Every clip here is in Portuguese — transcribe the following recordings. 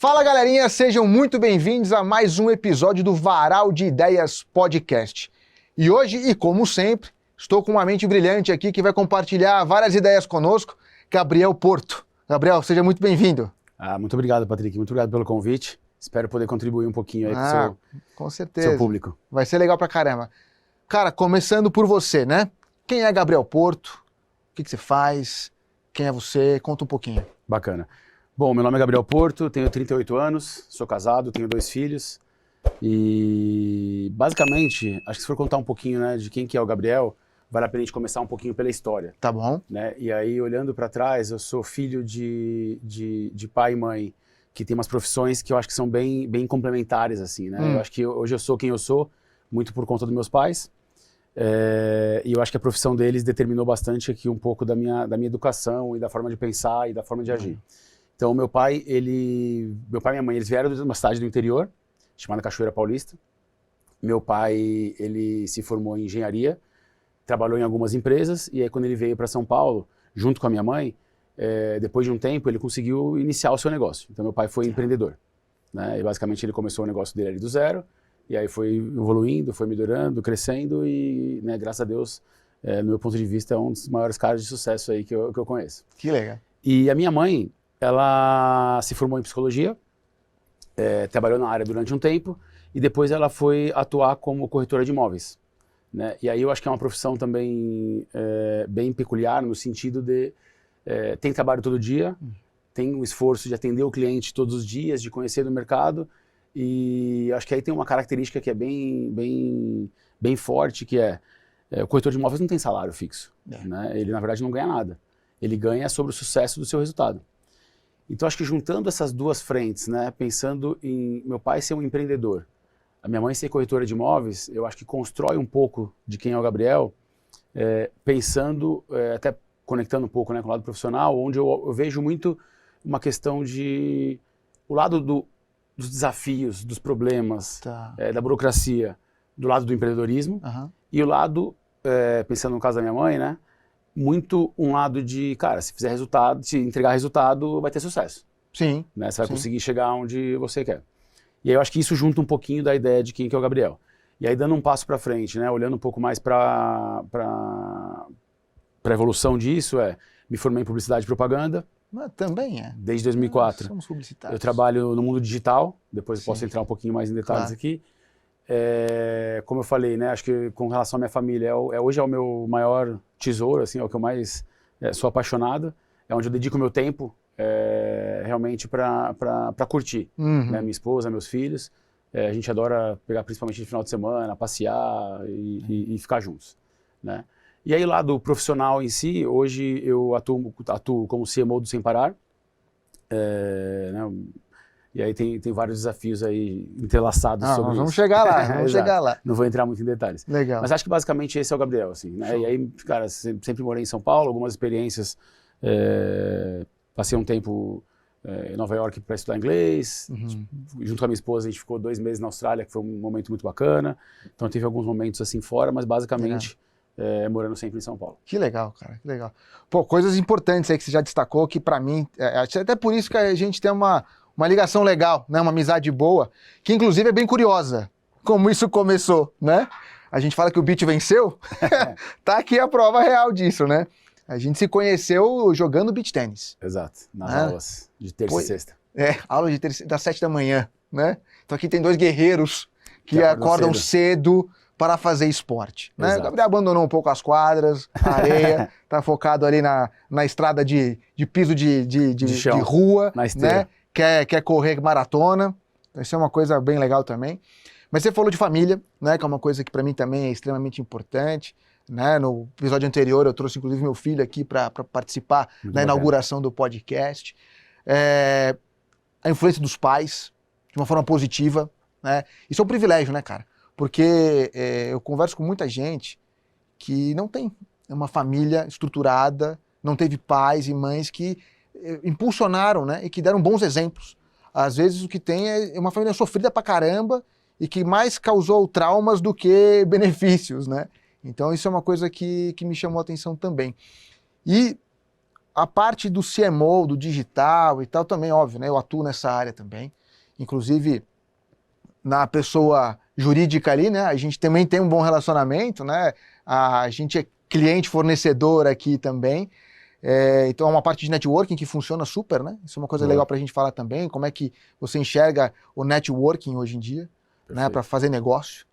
Fala galerinha, sejam muito bem-vindos a mais um episódio do Varal de Ideias Podcast. E hoje, e como sempre, estou com uma mente brilhante aqui que vai compartilhar várias ideias conosco, Gabriel Porto. Gabriel, seja muito bem-vindo. Muito obrigado, Patrick, muito obrigado pelo convite. Espero poder contribuir um pouquinho aí com o seu público. Vai ser legal pra caramba. Cara, começando por você, né? Quem é Gabriel Porto? O que você faz? Quem é você? Conta um pouquinho. Bacana. Bom, meu nome é Gabriel Porto, tenho 38 anos, sou casado, tenho 2 filhos e basicamente, acho que se for contar um pouquinho, né, de quem que é o Gabriel, vale a pena a gente começar um pouquinho pela história. Tá bom. Né? E aí, olhando para trás, eu sou filho de pai e mãe que tem umas profissões que eu acho que são bem complementares, assim, né? Eu acho que hoje eu sou quem eu sou, muito por conta dos meus pais. E eu acho que a profissão deles determinou bastante aqui um pouco da minha educação e da forma de pensar e da forma de agir. Então, meu pai e minha mãe, eles vieram de uma cidade do interior, chamada Cachoeira Paulista. Meu pai, ele se formou em engenharia, trabalhou em algumas empresas, e aí quando ele veio para São Paulo, junto com a minha mãe, depois de um tempo, ele conseguiu iniciar o seu negócio. Então, meu pai foi empreendedor, né? E basicamente ele começou o negócio dele ali do zero, e aí foi evoluindo, foi melhorando, crescendo, e, né, graças a Deus, no meu ponto de vista, é um dos maiores caras de sucesso aí que eu conheço. Que legal. E a minha mãe, ela se formou em psicologia, trabalhou na área durante um tempo e depois ela foi atuar como corretora de imóveis, né? E aí eu acho que é uma profissão também bem peculiar no sentido de tem trabalho todo dia, tem um esforço de atender o cliente todos os dias, de conhecer do mercado, e acho que aí tem uma característica que é bem forte, que o corretor de imóveis não tem salário fixo, né? Ele na verdade não ganha nada, ele ganha sobre o sucesso do seu resultado. Então, acho que juntando essas duas frentes, né, pensando em meu pai ser um empreendedor, a minha mãe ser corretora de imóveis, eu acho que constrói um pouco de quem é o Gabriel, pensando, até conectando um pouco, né, com o lado profissional, onde eu vejo muito uma questão de o lado dos desafios, dos problemas, da burocracia, do lado do empreendedorismo, e o lado, pensando no caso da minha mãe, né, muito um lado de, cara, se fizer resultado, se entregar resultado, vai ter sucesso. Sim. Né? Você vai conseguir chegar onde você quer. E aí eu acho que isso junta um pouquinho da ideia de quem que é o Gabriel. E aí dando um passo para frente, né, olhando um pouco mais para a evolução disso, me formei em publicidade e propaganda. Mas também é. Desde 2004. Somos publicitários. Eu trabalho no mundo digital, depois eu posso entrar um pouquinho mais em detalhes aqui. Como eu falei, né, acho que com relação à minha família, hoje é o meu maior tesouro, assim, é o que eu mais sou apaixonado, é onde eu dedico o meu tempo realmente para curtir, né, minha esposa, meus filhos, a gente adora pegar principalmente no final de semana, passear e ficar juntos, né. E aí lá do profissional em si, hoje eu atuo como CMO do Sem Parar, né, e aí tem vários desafios aí entrelaçados sobre nós vamos isso. chegar lá, vamos chegar lá. Não vou entrar muito em detalhes. Legal. Mas acho que basicamente esse é o Gabriel, assim, né? E aí, cara, sempre morei em São Paulo, algumas experiências, passei um tempo em Nova York para estudar inglês, junto com a minha esposa a gente ficou 2 meses na Austrália, que foi um momento muito bacana, então tive alguns momentos assim fora, mas basicamente morando sempre em São Paulo. Que legal, cara, que legal. Pô, coisas importantes aí que você já destacou, que para mim, até por isso que a gente tem uma ligação legal, né? Uma amizade boa, que inclusive é bem curiosa, como isso começou, né? A gente fala que o beat venceu, tá aqui a prova real disso, né? A gente se conheceu jogando beach tênis. Exato, nas aulas de terça e sexta. Aula de terça, das 7 da manhã, né? Então aqui tem 2 guerreiros que acordam cedo para fazer esporte, né? O Gabriel abandonou um pouco as quadras, a areia, tá focado ali na estrada de piso de rua, na esteira. né? Quer correr maratona, isso é uma coisa bem legal também. Mas você falou de família, né, que é uma coisa que para mim também é extremamente importante, né? No episódio anterior eu trouxe inclusive meu filho aqui para participar da inauguração do podcast. A influência dos pais, de uma forma positiva, né? Isso é um privilégio, né, cara? Porque eu converso com muita gente que não tem uma família estruturada, não teve pais e mães que impulsionaram, né, e que deram bons exemplos. Às vezes o que tem é uma família sofrida pra caramba e que mais causou traumas do que benefícios, né? Então isso é uma coisa que me chamou a atenção também. E a parte do CMO, do digital e tal também, óbvio, né? Eu atuo nessa área também. Inclusive, na pessoa jurídica ali, né? A gente também tem um bom relacionamento, né? A gente é cliente fornecedor aqui também. Então é uma parte de networking que funciona super, né? Isso é uma coisa legal para a gente falar também. Como é que você enxerga o networking hoje em dia, né? Para fazer negócio.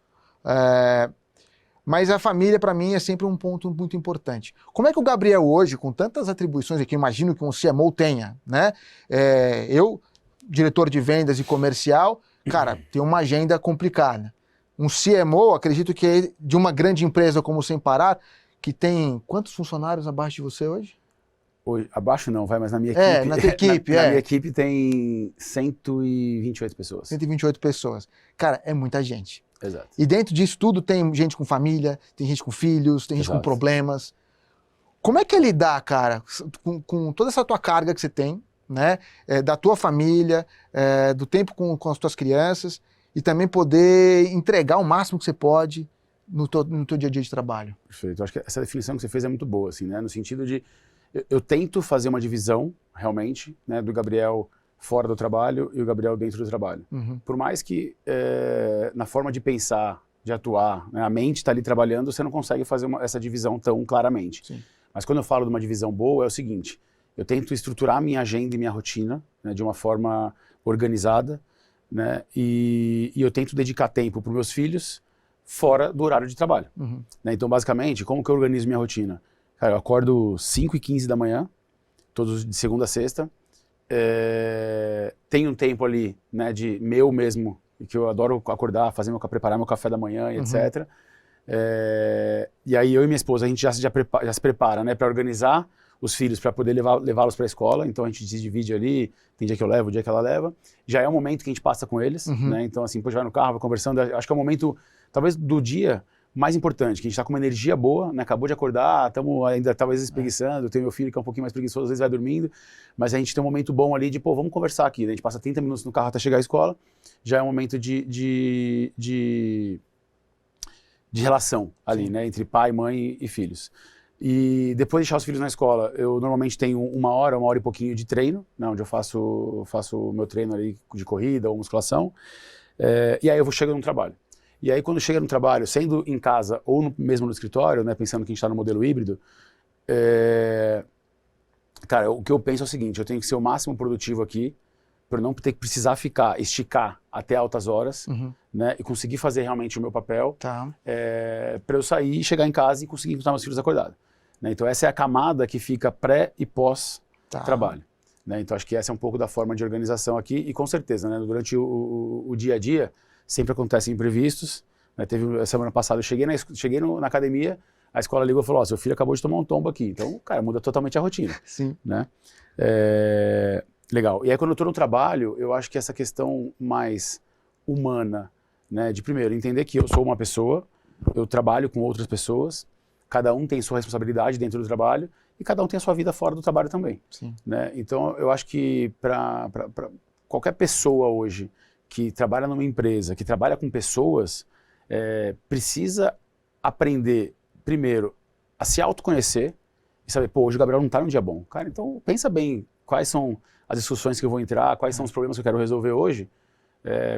Mas a família, para mim, é sempre um ponto muito importante. Como é que o Gabriel hoje, com tantas atribuições que eu imagino que um CMO tenha, né? Eu, diretor de vendas e comercial, cara, tem uma agenda complicada. Um CMO, acredito que é de uma grande empresa como o Sem Parar, que tem quantos funcionários abaixo de você hoje? Hoje, abaixo não, mas na minha equipe... Na tua equipe, na minha equipe tem 128 pessoas. 128 pessoas. Cara, é muita gente. Exato. E dentro disso tudo tem gente com família, tem gente com filhos, tem gente com problemas. Como é que é lidar, cara, com toda essa tua carga que você tem, né? Da tua família, do tempo com as tuas crianças, e também poder entregar o máximo que você pode no teu dia a dia de trabalho? Perfeito. Eu acho que essa definição que você fez é muito boa, assim, né? No sentido de... Eu tento fazer uma divisão, realmente, né, do Gabriel fora do trabalho e o Gabriel dentro do trabalho. Por mais que na forma de pensar, de atuar, né, a mente está ali trabalhando, você não consegue fazer essa divisão tão claramente. Sim. Mas quando eu falo de uma divisão boa, é o seguinte: eu tento estruturar minha agenda e minha rotina, né, de uma forma organizada, né, e eu tento dedicar tempo para os meus filhos fora do horário de trabalho. Né? Então, basicamente, como que eu organizo minha rotina? Cara, eu acordo 5h15 da manhã, todos de segunda a sexta. Tenho um tempo ali, né, de meu mesmo, que eu adoro acordar, preparar meu café da manhã e etc. E aí eu e minha esposa, a gente já se prepara, né, para organizar os filhos, para poder levá-los para a escola. Então a gente se divide ali, tem dia que eu levo, dia que ela leva. Já é um momento que a gente passa com eles, né? Então assim, depois vai no carro, vai conversando. Acho que é o momento, talvez, do dia mais importante, que a gente está com uma energia boa, né? Acabou de acordar, estamos ainda talvez espreguiçando, tenho meu filho que é um pouquinho mais preguiçoso, às vezes vai dormindo, mas a gente tem um momento bom ali de, vamos conversar aqui, né? A gente passa 30 minutos no carro até chegar à escola, já é um momento de relação ali, né? Entre pai, mãe e filhos. E depois de deixar os filhos na escola, eu normalmente tenho uma hora e pouquinho de treino, né? Onde eu faço o meu treino ali de corrida ou musculação, e aí eu chego no trabalho. E aí, quando chega no trabalho, sendo em casa ou mesmo no escritório, né, pensando que a gente está no modelo híbrido, cara, o que eu penso é o seguinte: eu tenho que ser o máximo produtivo aqui, para não ter que precisar esticar até altas horas, né, e conseguir fazer realmente o meu papel, para eu sair, chegar em casa e conseguir encontrar meus filhos acordados. Né? Então, essa é a camada que fica pré e pós-trabalho. Né? Então, acho que essa é um pouco da forma de organização aqui, e com certeza, né, durante o dia a dia, sempre acontecem imprevistos, né? Teve a semana passada, eu cheguei na academia, a escola ligou e falou: seu filho acabou de tomar um tombo aqui. Então, cara, muda totalmente a rotina. Sim. Né? Legal. E aí, quando eu estou no trabalho, eu acho que essa questão mais humana, né, de primeiro entender que eu sou uma pessoa, eu trabalho com outras pessoas, cada um tem sua responsabilidade dentro do trabalho e cada um tem a sua vida fora do trabalho também. Sim. Né? Então, eu acho que para qualquer pessoa hoje que trabalha numa empresa, que trabalha com pessoas, precisa aprender, primeiro, a se autoconhecer e saber, hoje o Gabriel não está num dia bom. Cara, então pensa bem quais são as discussões que eu vou entrar, quais são os problemas que eu quero resolver hoje,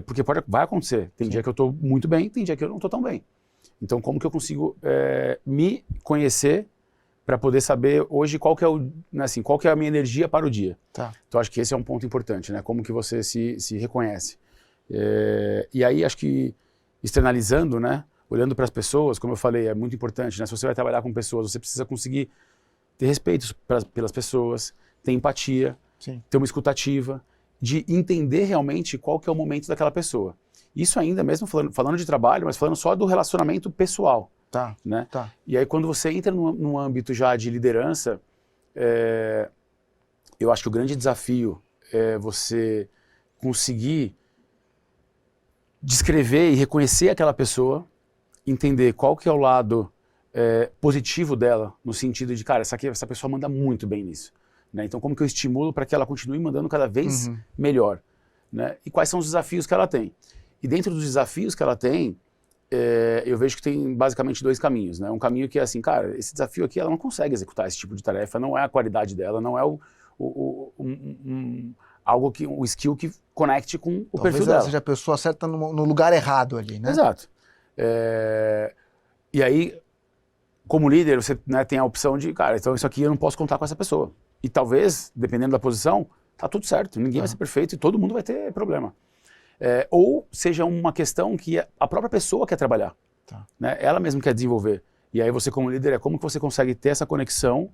porque vai acontecer. Tem dia que eu estou muito bem, tem dia que eu não estou tão bem. Então, como que eu consigo me conhecer para poder saber hoje qual que é a minha energia para o dia? Então, acho que esse é um ponto importante, né? Como que você se reconhece. E aí, acho que externalizando, né? Olhando para as pessoas, como eu falei, é muito importante, né? Se você vai trabalhar com pessoas, você precisa conseguir ter respeito pelas pessoas, ter empatia, ter uma escutativa, de entender realmente qual que é o momento daquela pessoa. Isso ainda, mesmo falando de trabalho, mas falando só do relacionamento pessoal. Né? E aí, quando você entra num âmbito já de liderança, eu acho que o grande desafio é você conseguir descrever e reconhecer aquela pessoa, entender qual que é o lado positivo dela, no sentido de, cara, essa pessoa manda muito bem nisso. Né? Então, como que eu estimulo para que ela continue mandando cada vez melhor? Né? E quais são os desafios que ela tem? E dentro dos desafios que ela tem, eu vejo que tem basicamente dois caminhos, né? Um caminho que é assim, cara, esse desafio aqui ela não consegue executar esse tipo de tarefa, não é a qualidade dela, não é algo que, um skill que conecte com o Talvez perfil ela dela. seja a pessoa certa no lugar errado ali, né? Exato. E aí, como líder, você, né, tem a opção de, cara, então isso aqui eu não posso contar com essa pessoa. E talvez, dependendo da posição, tá tudo certo, ninguém vai ser perfeito e todo mundo vai ter problema. Ou seja uma questão que a própria pessoa quer trabalhar, né? Ela mesma quer desenvolver. E aí você como líder, como que você consegue ter essa conexão,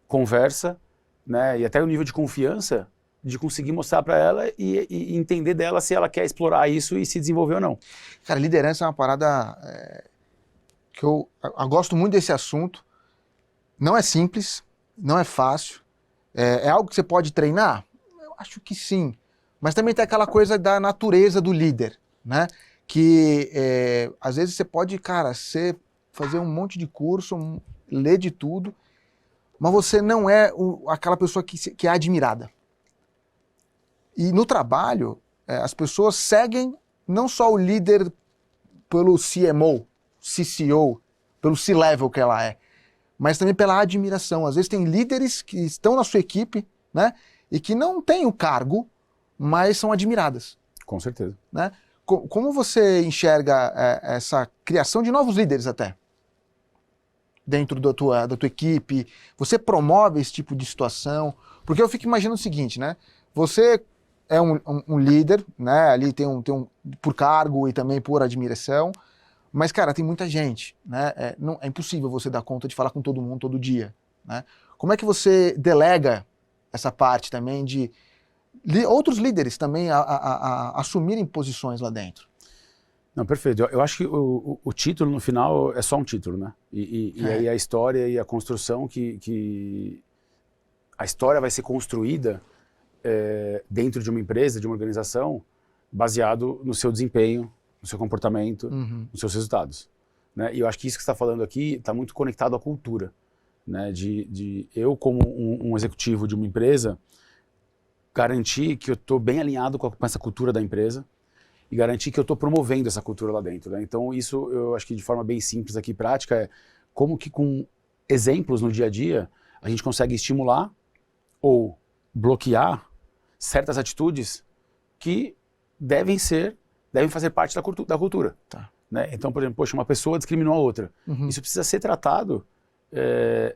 conversa, né? E até o nível de confiança de conseguir mostrar para ela e entender dela se ela quer explorar isso e se desenvolver ou não. Cara, liderança é uma parada que eu gosto muito desse assunto. Não é simples, não é fácil. É algo que você pode treinar? Eu acho que sim. Mas também tem aquela coisa da natureza do líder, né? Que às vezes você pode, cara, fazer um monte de curso, ler de tudo, mas você não é aquela pessoa que é admirada. E no trabalho, as pessoas seguem não só o líder pelo CMO, CCO, pelo C-level que ela é, mas também pela admiração. Às vezes tem líderes que estão na sua equipe, né, e que não têm o cargo, mas são admiradas. Com certeza. Né? Como você enxerga essa criação de novos líderes até? Dentro da tua equipe? Você promove esse tipo de situação? Porque eu fico imaginando o seguinte, né? Você é um líder, né? Ali tem um por cargo e também por admiração, mas, cara, tem muita gente, né? É impossível você dar conta de falar com todo mundo todo dia, né? Como é que você delega essa parte também de outros líderes também assumirem posições lá dentro? Não, perfeito. Eu acho que o título no final é só um título, né? E aí a história e a construção que a história vai ser construída dentro de uma empresa, de uma organização, baseado no seu desempenho, no seu comportamento, nos seus resultados. Né? E eu acho que isso que você está falando aqui está muito conectado à cultura. Né? De eu, como um executivo de uma empresa, garantir que eu estou bem alinhado com essa cultura da empresa e garantir que eu estou promovendo essa cultura lá dentro. Né? Então isso eu acho que de forma bem simples aqui, prática, é como que com exemplos no dia a dia a gente consegue estimular ou bloquear certas atitudes que devem fazer parte da cultura. Tá. Né? Então, por exemplo, poxa, uma pessoa discriminou a outra. Isso precisa ser tratado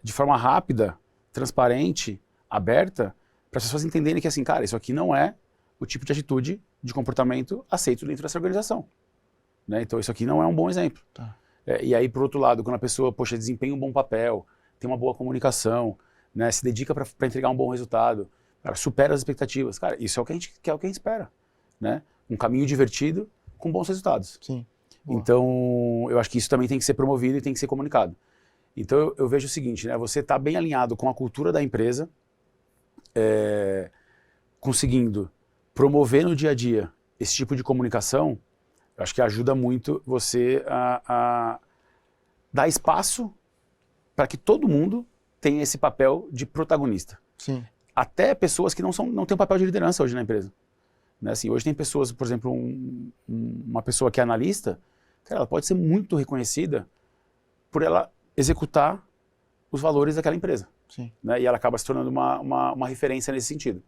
de forma rápida, transparente, aberta, para as pessoas entenderem que, assim, cara, isso aqui não é o tipo de atitude, de comportamento aceito dentro dessa organização. Né? Então, isso aqui não é um bom exemplo. Tá. E aí, por outro lado, quando a pessoa, poxa, desempenha um bom papel, tem uma boa comunicação, né, se dedica para entregar um bom resultado, cara, supera as expectativas. Cara, isso é o que a gente espera. Né? Um caminho divertido com bons resultados. Sim. Então, eu acho que isso também tem que ser promovido e tem que ser comunicado. Então, eu vejo o seguinte, né? Você está bem alinhado com a cultura da empresa, conseguindo promover no dia a dia esse tipo de comunicação, eu acho que ajuda muito você a dar espaço para que todo mundo tenha esse papel de protagonista. Sim. Até pessoas que não têm um papel de liderança hoje na empresa. Né? Assim, hoje tem pessoas, por exemplo, uma pessoa que é analista, cara, ela pode ser muito reconhecida por ela executar os valores daquela empresa. Sim. Né? E ela acaba se tornando uma referência nesse sentido.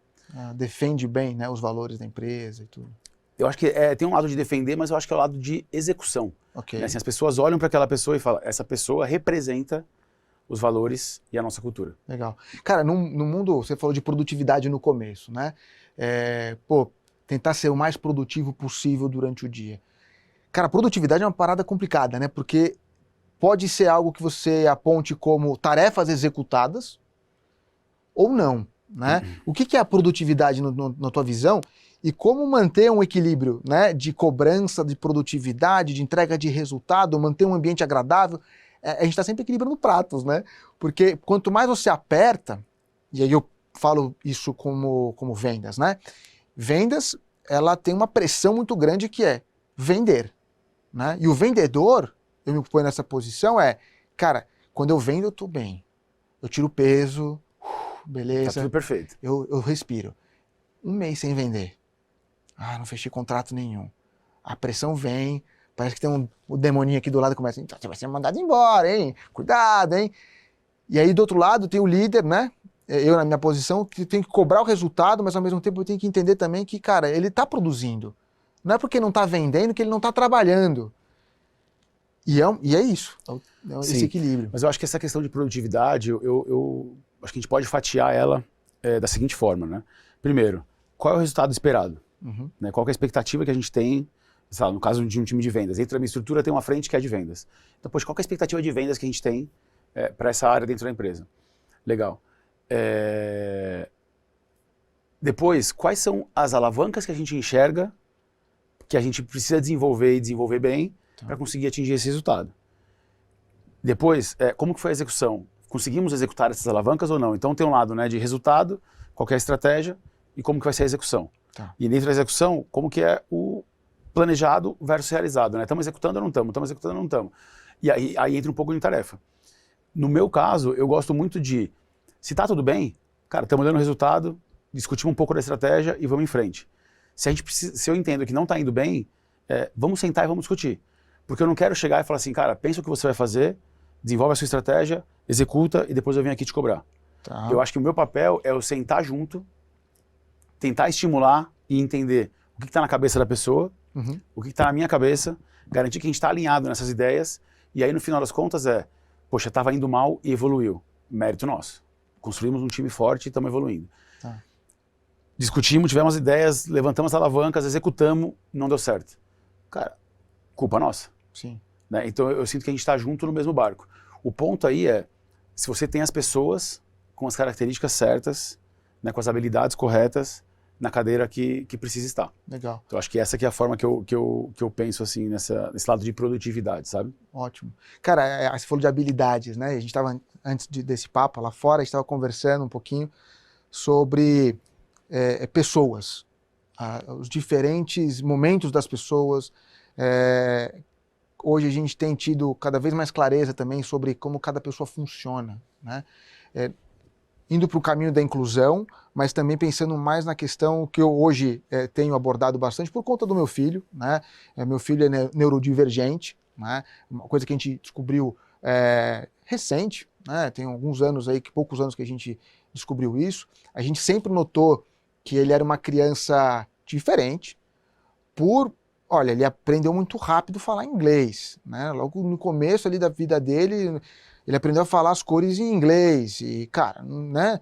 Defende bem, né, os valores da empresa e tudo. Eu acho que tem um lado de defender, mas eu acho que é o lado de execução. Okay. Né? Assim, as pessoas olham para aquela pessoa e falam, essa pessoa representa os valores e a nossa cultura. Legal. Cara, no mundo, você falou de produtividade no começo, né? Tentar ser o mais produtivo possível durante o dia. Cara, produtividade é uma parada complicada, né? Porque pode ser algo que você aponte como tarefas executadas ou não, né? O que é a produtividade na tua visão e como manter um equilíbrio, né? De cobrança, de produtividade, de entrega de resultado, manter um ambiente agradável. A gente está sempre equilibrando pratos, né? Porque quanto mais você aperta, e aí eu falo isso como vendas, né? Vendas, ela tem uma pressão muito grande que é vender, né? E o vendedor, eu me ponho nessa posição, cara, quando eu vendo eu tô bem, eu tiro peso, beleza. Tá tudo perfeito. Eu respiro. Um mês sem vender, não fechei contrato nenhum. A pressão vem, Parece que tem o demoninho aqui do lado que começa, então você vai ser mandado embora, hein? Cuidado, hein? E aí do outro lado tem o líder, né? Eu na minha posição, que tem que cobrar o resultado, mas ao mesmo tempo eu tenho que entender também que, cara, ele tá produzindo. Não é porque não tá vendendo que ele não tá trabalhando. E é isso, esse Sim, equilíbrio. mas eu acho que essa questão de produtividade, eu acho que a gente pode fatiar ela da seguinte forma, né? Primeiro, qual é o resultado esperado? Uhum. Né? Qual que é a expectativa que a gente tem, sei lá, no caso de um time de vendas? Dentro da minha estrutura tem uma frente que é de vendas. Então, poxa, qual que é a expectativa de vendas que a gente tem para essa área dentro da empresa? Legal. Depois, quais são as alavancas que a gente enxerga que a gente precisa desenvolver e desenvolver bem para conseguir atingir esse resultado? Depois, como que foi a execução? Conseguimos executar essas alavancas ou não? Então tem um lado, né, de resultado, qual que é a estratégia e como que vai ser a execução. Tá. E dentro da execução, como que é o planejado versus realizado, né? Estamos executando ou não estamos? Estamos executando ou não estamos? E aí entra um pouco de tarefa. No meu caso, eu gosto muito de, se tá tudo bem, cara, estamos dando resultado, discutimos um pouco da estratégia e vamos em frente. Se eu entendo que não está indo bem, vamos sentar e vamos discutir. Porque eu não quero chegar e falar assim, cara, pensa o que você vai fazer, desenvolve a sua estratégia, executa e depois eu venho aqui te cobrar. Tá. Eu acho que o meu papel é eu sentar junto, tentar estimular e entender o que está na cabeça da pessoa, Uhum. o que está na minha cabeça, garantir que a gente está alinhado nessas ideias, e aí no final das contas poxa, estava indo mal e evoluiu. Mérito nosso. Construímos um time forte e estamos evoluindo. Tá. Discutimos, tivemos ideias, levantamos alavancas, executamos, não deu certo. Cara, culpa nossa. Sim. Né? Então eu sinto que a gente está junto no mesmo barco. O ponto aí se você tem as pessoas com as características certas, né, com as habilidades corretas, na cadeira que precisa estar. Legal. Então acho que essa que é a forma que eu penso assim nesse lado de produtividade, sabe? Ótimo. Cara, você falou de habilidades, né? A gente estava, antes desse papo lá fora, a gente estava conversando um pouquinho sobre pessoas, os diferentes momentos das pessoas. Hoje a gente tem tido cada vez mais clareza também sobre como cada pessoa funciona, né? Indo para o caminho da inclusão, mas também pensando mais na questão que eu hoje tenho abordado bastante por conta do meu filho, né? Meu filho é neurodivergente, né? Uma coisa que a gente descobriu recente, né? Tem alguns anos aí, poucos anos que a gente descobriu isso. A gente sempre notou que ele era uma criança diferente olha, ele aprendeu muito rápido a falar inglês, né? Logo no começo ali da vida dele, ele aprendeu a falar as cores em inglês e, cara, né?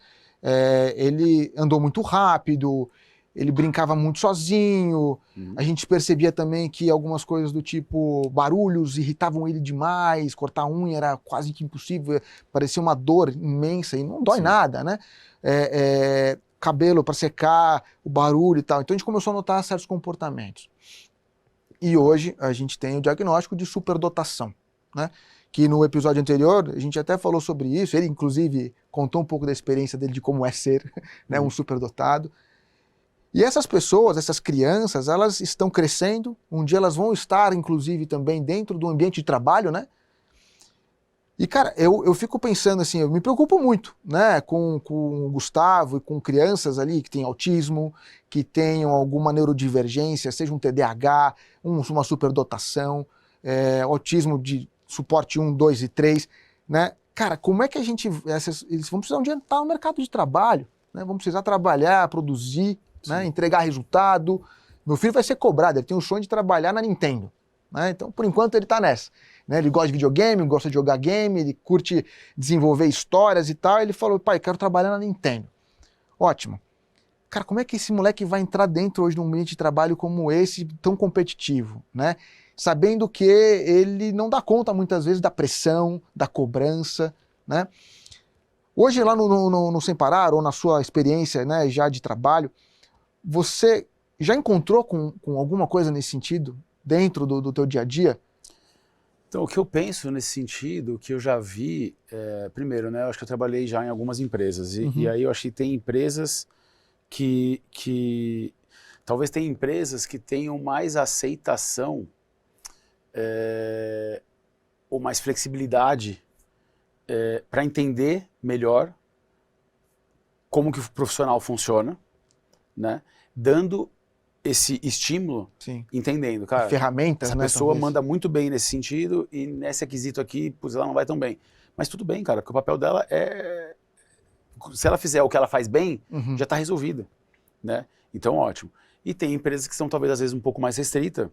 Ele andou muito rápido, ele brincava muito sozinho. A gente percebia também que algumas coisas do tipo barulhos irritavam ele demais, cortar unha era quase que impossível, parecia uma dor imensa e não dói nada, né? Cabelo para secar, o barulho e tal. Então a gente começou a notar certos comportamentos. E hoje a gente tem o diagnóstico de superdotação, né? Que no episódio anterior a gente até falou sobre isso, ele inclusive contou um pouco da experiência dele de como é ser, né, um superdotado. E essas pessoas, essas crianças, elas estão crescendo, um dia elas vão estar inclusive também dentro do ambiente de trabalho, né? E, cara, eu fico pensando assim, eu me preocupo muito, né, com o Gustavo e com crianças ali que têm autismo, que tenham alguma neurodivergência, seja um TDAH, uma superdotação, autismo de suporte 1, 2 e 3, né? Cara, como é que eles vão precisar um dia estar no mercado de trabalho, né? Vão precisar trabalhar, produzir, né, entregar resultado. Meu filho vai ser cobrado, ele tem o sonho de trabalhar na Nintendo, né? Então, por enquanto, ele está nessa. Né, ele gosta de videogame, gosta de jogar game, ele curte desenvolver histórias e tal. Ele falou, pai, quero trabalhar na Nintendo. Ótimo. Cara, como é que esse moleque vai entrar dentro hoje de um ambiente de trabalho como esse, tão competitivo, né? Sabendo que ele não dá conta muitas vezes da pressão, da cobrança, né? Hoje lá no Sem Parar, ou na sua experiência, né, já de trabalho, você já encontrou com alguma coisa nesse sentido dentro do teu dia a dia? Então, o que eu penso nesse sentido, o que eu já vi, primeiro, né, eu acho que eu trabalhei já em algumas empresas, e aí eu acho que tem empresas que talvez tem empresas que tenham mais aceitação ou mais flexibilidade para entender melhor como que o profissional funciona, né, dando esse estímulo, Sim. entendendo, cara, ferramentas, essa né, pessoa talvez. manda muito bem nesse sentido e nesse aquisito aqui, putz, ela não vai tão bem. Mas tudo bem, cara, porque o papel dela é... Se ela fizer o que ela faz bem, já está resolvido, né? Então, ótimo. E tem empresas que são talvez às vezes um pouco mais restrita,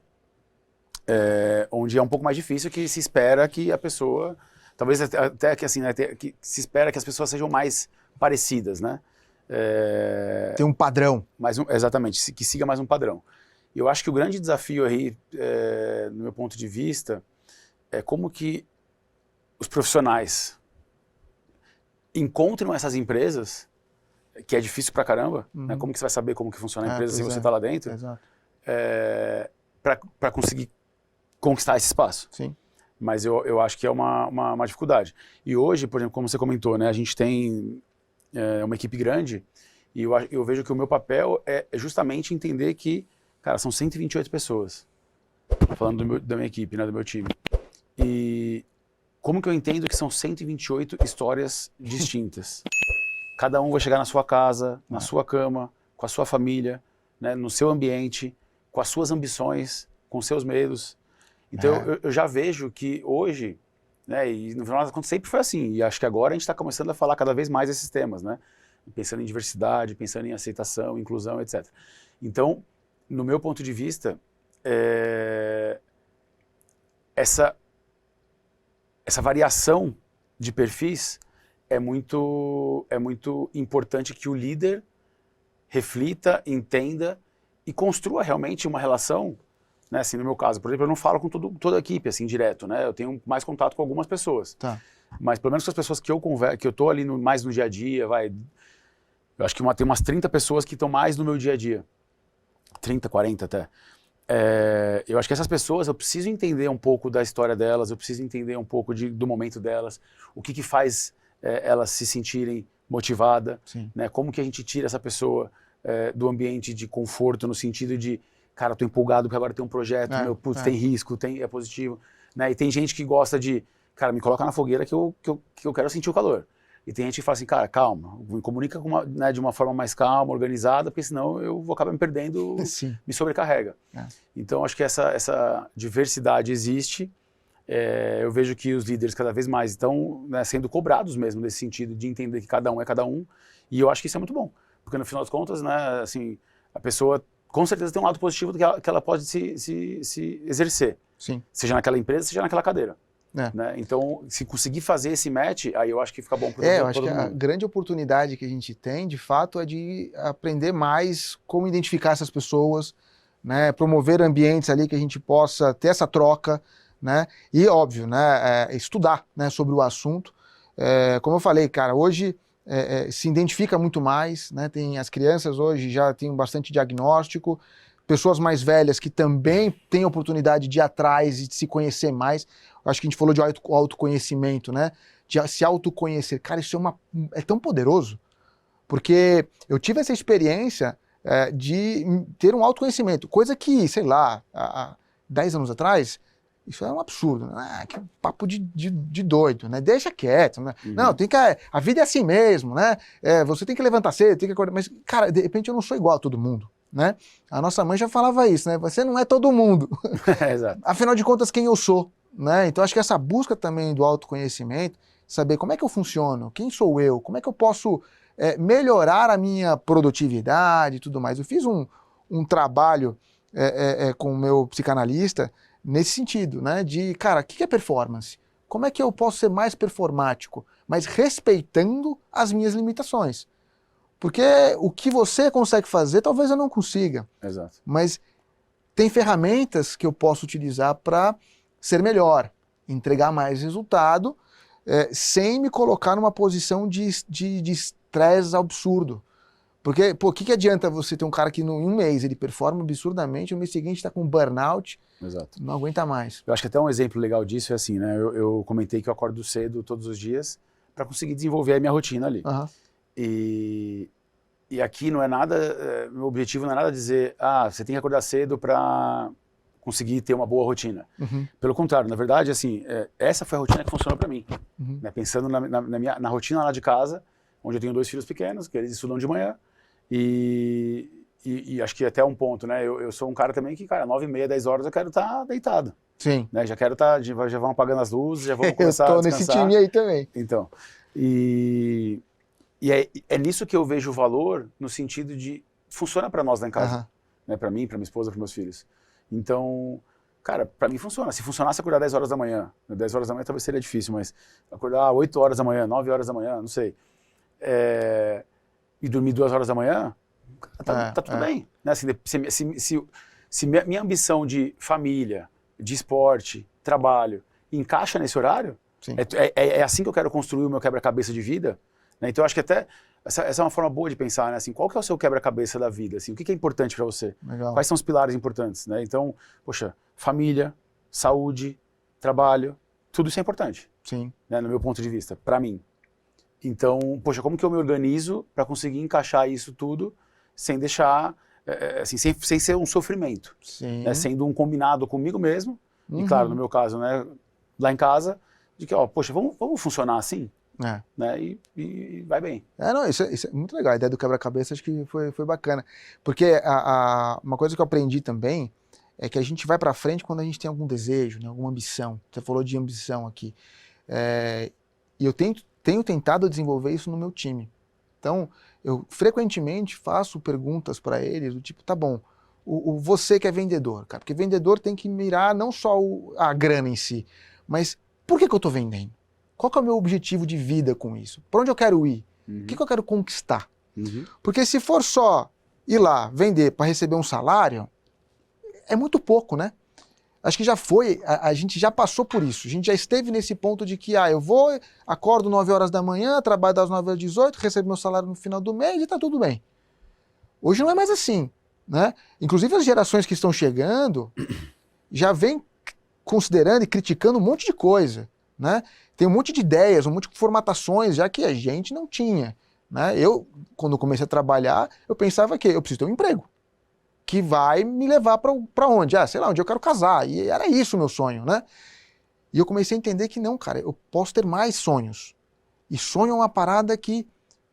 onde é um pouco mais difícil, que se espera que a pessoa, talvez até que assim, né, que se espera que as pessoas sejam mais parecidas, né? Tem um padrão. Exatamente, que siga mais um padrão. E eu acho que o grande desafio aí, no meu ponto de vista, é como que os profissionais encontram essas empresas, que é difícil pra caramba, né? Como que você vai saber como que funciona a empresa se você tá lá dentro? Exato. Para conseguir conquistar esse espaço. Sim. Mas eu acho que é uma dificuldade. E hoje, por exemplo, como você comentou, né, a gente tem uma equipe grande e eu vejo que o meu papel é justamente entender que, cara, são 128 pessoas, falando da minha equipe, né, do meu time. E como que eu entendo que são 128 histórias distintas? Cada um vai chegar na sua casa, na sua cama, com a sua família, né, no seu ambiente, com as suas ambições, com os seus medos. Então eu já vejo que hoje, né, e no final das contas sempre foi assim, e acho que agora a gente está começando a falar cada vez mais desses temas, né? Pensando em diversidade, pensando em aceitação, inclusão, etc. Então, no meu ponto de vista, essa variação de perfis é muito importante que o líder reflita, entenda e construa realmente uma relação, né? Assim, no meu caso, por exemplo, eu não falo com toda a equipe assim direto, né? Eu tenho mais contato com algumas pessoas. Tá. Mas pelo menos com as pessoas que eu converso, que eu tô ali mais no dia a dia, eu acho que tem umas 30 pessoas que estão mais no meu dia a dia. 30, 40 até. Eu acho que essas pessoas, eu preciso entender um pouco da história delas, eu preciso entender um pouco do momento delas, o que faz elas se sentirem motivadas, né? Como que a gente tira essa pessoa do ambiente de conforto, no sentido de, cara, tô empolgado porque agora tem um projeto, tem risco, é positivo, né? E tem gente que gosta de, cara, me coloca na fogueira que eu quero sentir o calor. E tem gente que fala assim, cara, calma, me comunica né, de uma forma mais calma, organizada, porque senão eu vou acabar me perdendo, me sobrecarrega. Então, acho que essa diversidade existe. Eu vejo que os líderes cada vez mais estão, né, sendo cobrados mesmo nesse sentido de entender que cada um é cada um. E eu acho que isso é muito bom. Porque no final das contas, né, assim, a pessoa com certeza tem um lado positivo que ela pode se exercer. Sim. Seja naquela empresa, seja naquela cadeira. Né? Então, se conseguir fazer esse match, aí eu acho que fica bom para todo mundo. Eu acho que a grande oportunidade que a gente tem, de fato, é de aprender mais como identificar essas pessoas, né? Promover ambientes ali que a gente possa ter essa troca, né? E, óbvio, né? Estudar, né, sobre o assunto. Como eu falei, cara, hoje se identifica muito mais, né? Tem as crianças hoje já têm bastante diagnóstico, pessoas mais velhas que também têm oportunidade de ir atrás e de se conhecer mais. Acho que a gente falou de autoconhecimento, né? De se autoconhecer. Cara, isso é tão poderoso, porque eu tive essa experiência de ter um autoconhecimento, coisa que, sei lá, há 10 anos atrás, isso era um absurdo, né? Que papo de doido, né? Deixa quieto, né? Não, a vida é assim mesmo, né? Você tem que levantar cedo, tem que acordar, mas, cara, de repente eu não sou igual a todo mundo, né? A nossa mãe já falava isso, né? Você não é todo mundo. Exato. Afinal de contas, quem eu sou, né? Então acho que essa busca também do autoconhecimento, saber como é que eu funciono, quem sou eu, como é que eu posso melhorar a minha produtividade e tudo mais. Eu fiz um trabalho com o meu psicanalista nesse sentido, né? De, cara, o que é performance? Como é que eu posso ser mais performático, mas respeitando as minhas limitações? Porque o que você consegue fazer, talvez eu não consiga. Exato. Mas tem ferramentas que eu posso utilizar para ser melhor, entregar mais resultado, sem me colocar numa posição de estresse absurdo. Porque, pô, o que adianta você ter um cara que em um mês ele performa absurdamente, no mês seguinte está com burnout, Exato. Não aguenta mais. Eu acho que até um exemplo legal disso é assim, né? Eu comentei que eu acordo cedo todos os dias para conseguir desenvolver a minha rotina ali. E aqui não é nada, meu objetivo não é nada dizer, você tem que acordar cedo para conseguir ter uma boa rotina. Pelo contrário, na verdade, assim, essa foi a rotina que funcionou para mim. Né? Pensando na rotina lá de casa, onde eu tenho 2 filhos pequenos, que eles estudam de manhã, e e acho que até um ponto, né? Eu sou um cara também que, cara, 9h30, 10 horas eu quero estar deitado. Sim. Né? Já quero já vão apagando as luzes, já vamos Eu começar a tô descansar. nesse time aí também. Então, e é nisso que eu vejo o valor, no sentido de, funciona para nós lá em casa, né? Para mim, para minha esposa, para meus filhos. Então, cara, para mim funciona. Se funcionasse acordar 10 horas da manhã, 10 horas da manhã talvez seria difícil, mas acordar 8 horas da manhã, 9 horas da manhã, não sei, e dormir 2 horas da manhã, tá tudo bem. Né? Assim, se minha ambição de família, de esporte, trabalho, encaixa nesse horário, é assim que eu quero construir o meu quebra-cabeça de vida, né? Então eu acho que até essa é uma forma boa de pensar, né? Assim, qual que é o seu quebra-cabeça da vida? Assim, o que é importante para você? Legal. Quais são os pilares importantes? Né? Então, poxa, família, saúde, trabalho, tudo isso é importante. Sim. Né? No meu ponto de vista, para mim. Então, poxa, como que eu me organizo para conseguir encaixar isso tudo sem deixar, assim, sem ser um sofrimento? Sim. Né? Sendo um combinado comigo mesmo, e claro, no meu caso, né, lá em casa, de que, ó, poxa, vamos funcionar assim? Né? E vai bem. Não, isso é muito legal. A ideia do quebra-cabeça acho que foi bacana. Porque uma coisa que eu aprendi também é que a gente vai pra frente quando a gente tem algum desejo, né, alguma ambição. Você falou de ambição aqui. E eu tenho tentado desenvolver isso no meu time. Então, eu frequentemente faço perguntas para eles do tipo, tá bom, você que é vendedor, cara, porque vendedor tem que mirar não só a grana em si, mas por que eu tô vendendo? Qual que é o meu objetivo de vida com isso? Por onde eu quero ir? O que eu quero conquistar? Porque se for só ir lá vender para receber um salário, é muito pouco, né? Acho que já foi, a gente já passou por isso. A gente já esteve nesse ponto de que, eu vou, acordo 9 horas da manhã, trabalho das 9 às 18, recebo meu salário no final do mês e tá tudo bem. Hoje não é mais assim, né? Inclusive as gerações que estão chegando já vêm considerando e criticando um monte de coisa, né? Tem um monte de ideias, um monte de formatações já que a gente não tinha, né? Eu, quando comecei a trabalhar, eu pensava que eu preciso ter um emprego que vai me levar para onde? Sei lá, onde eu quero casar. E era isso o meu sonho, né? E eu comecei a entender que não, cara, eu posso ter mais sonhos. E sonho é uma parada que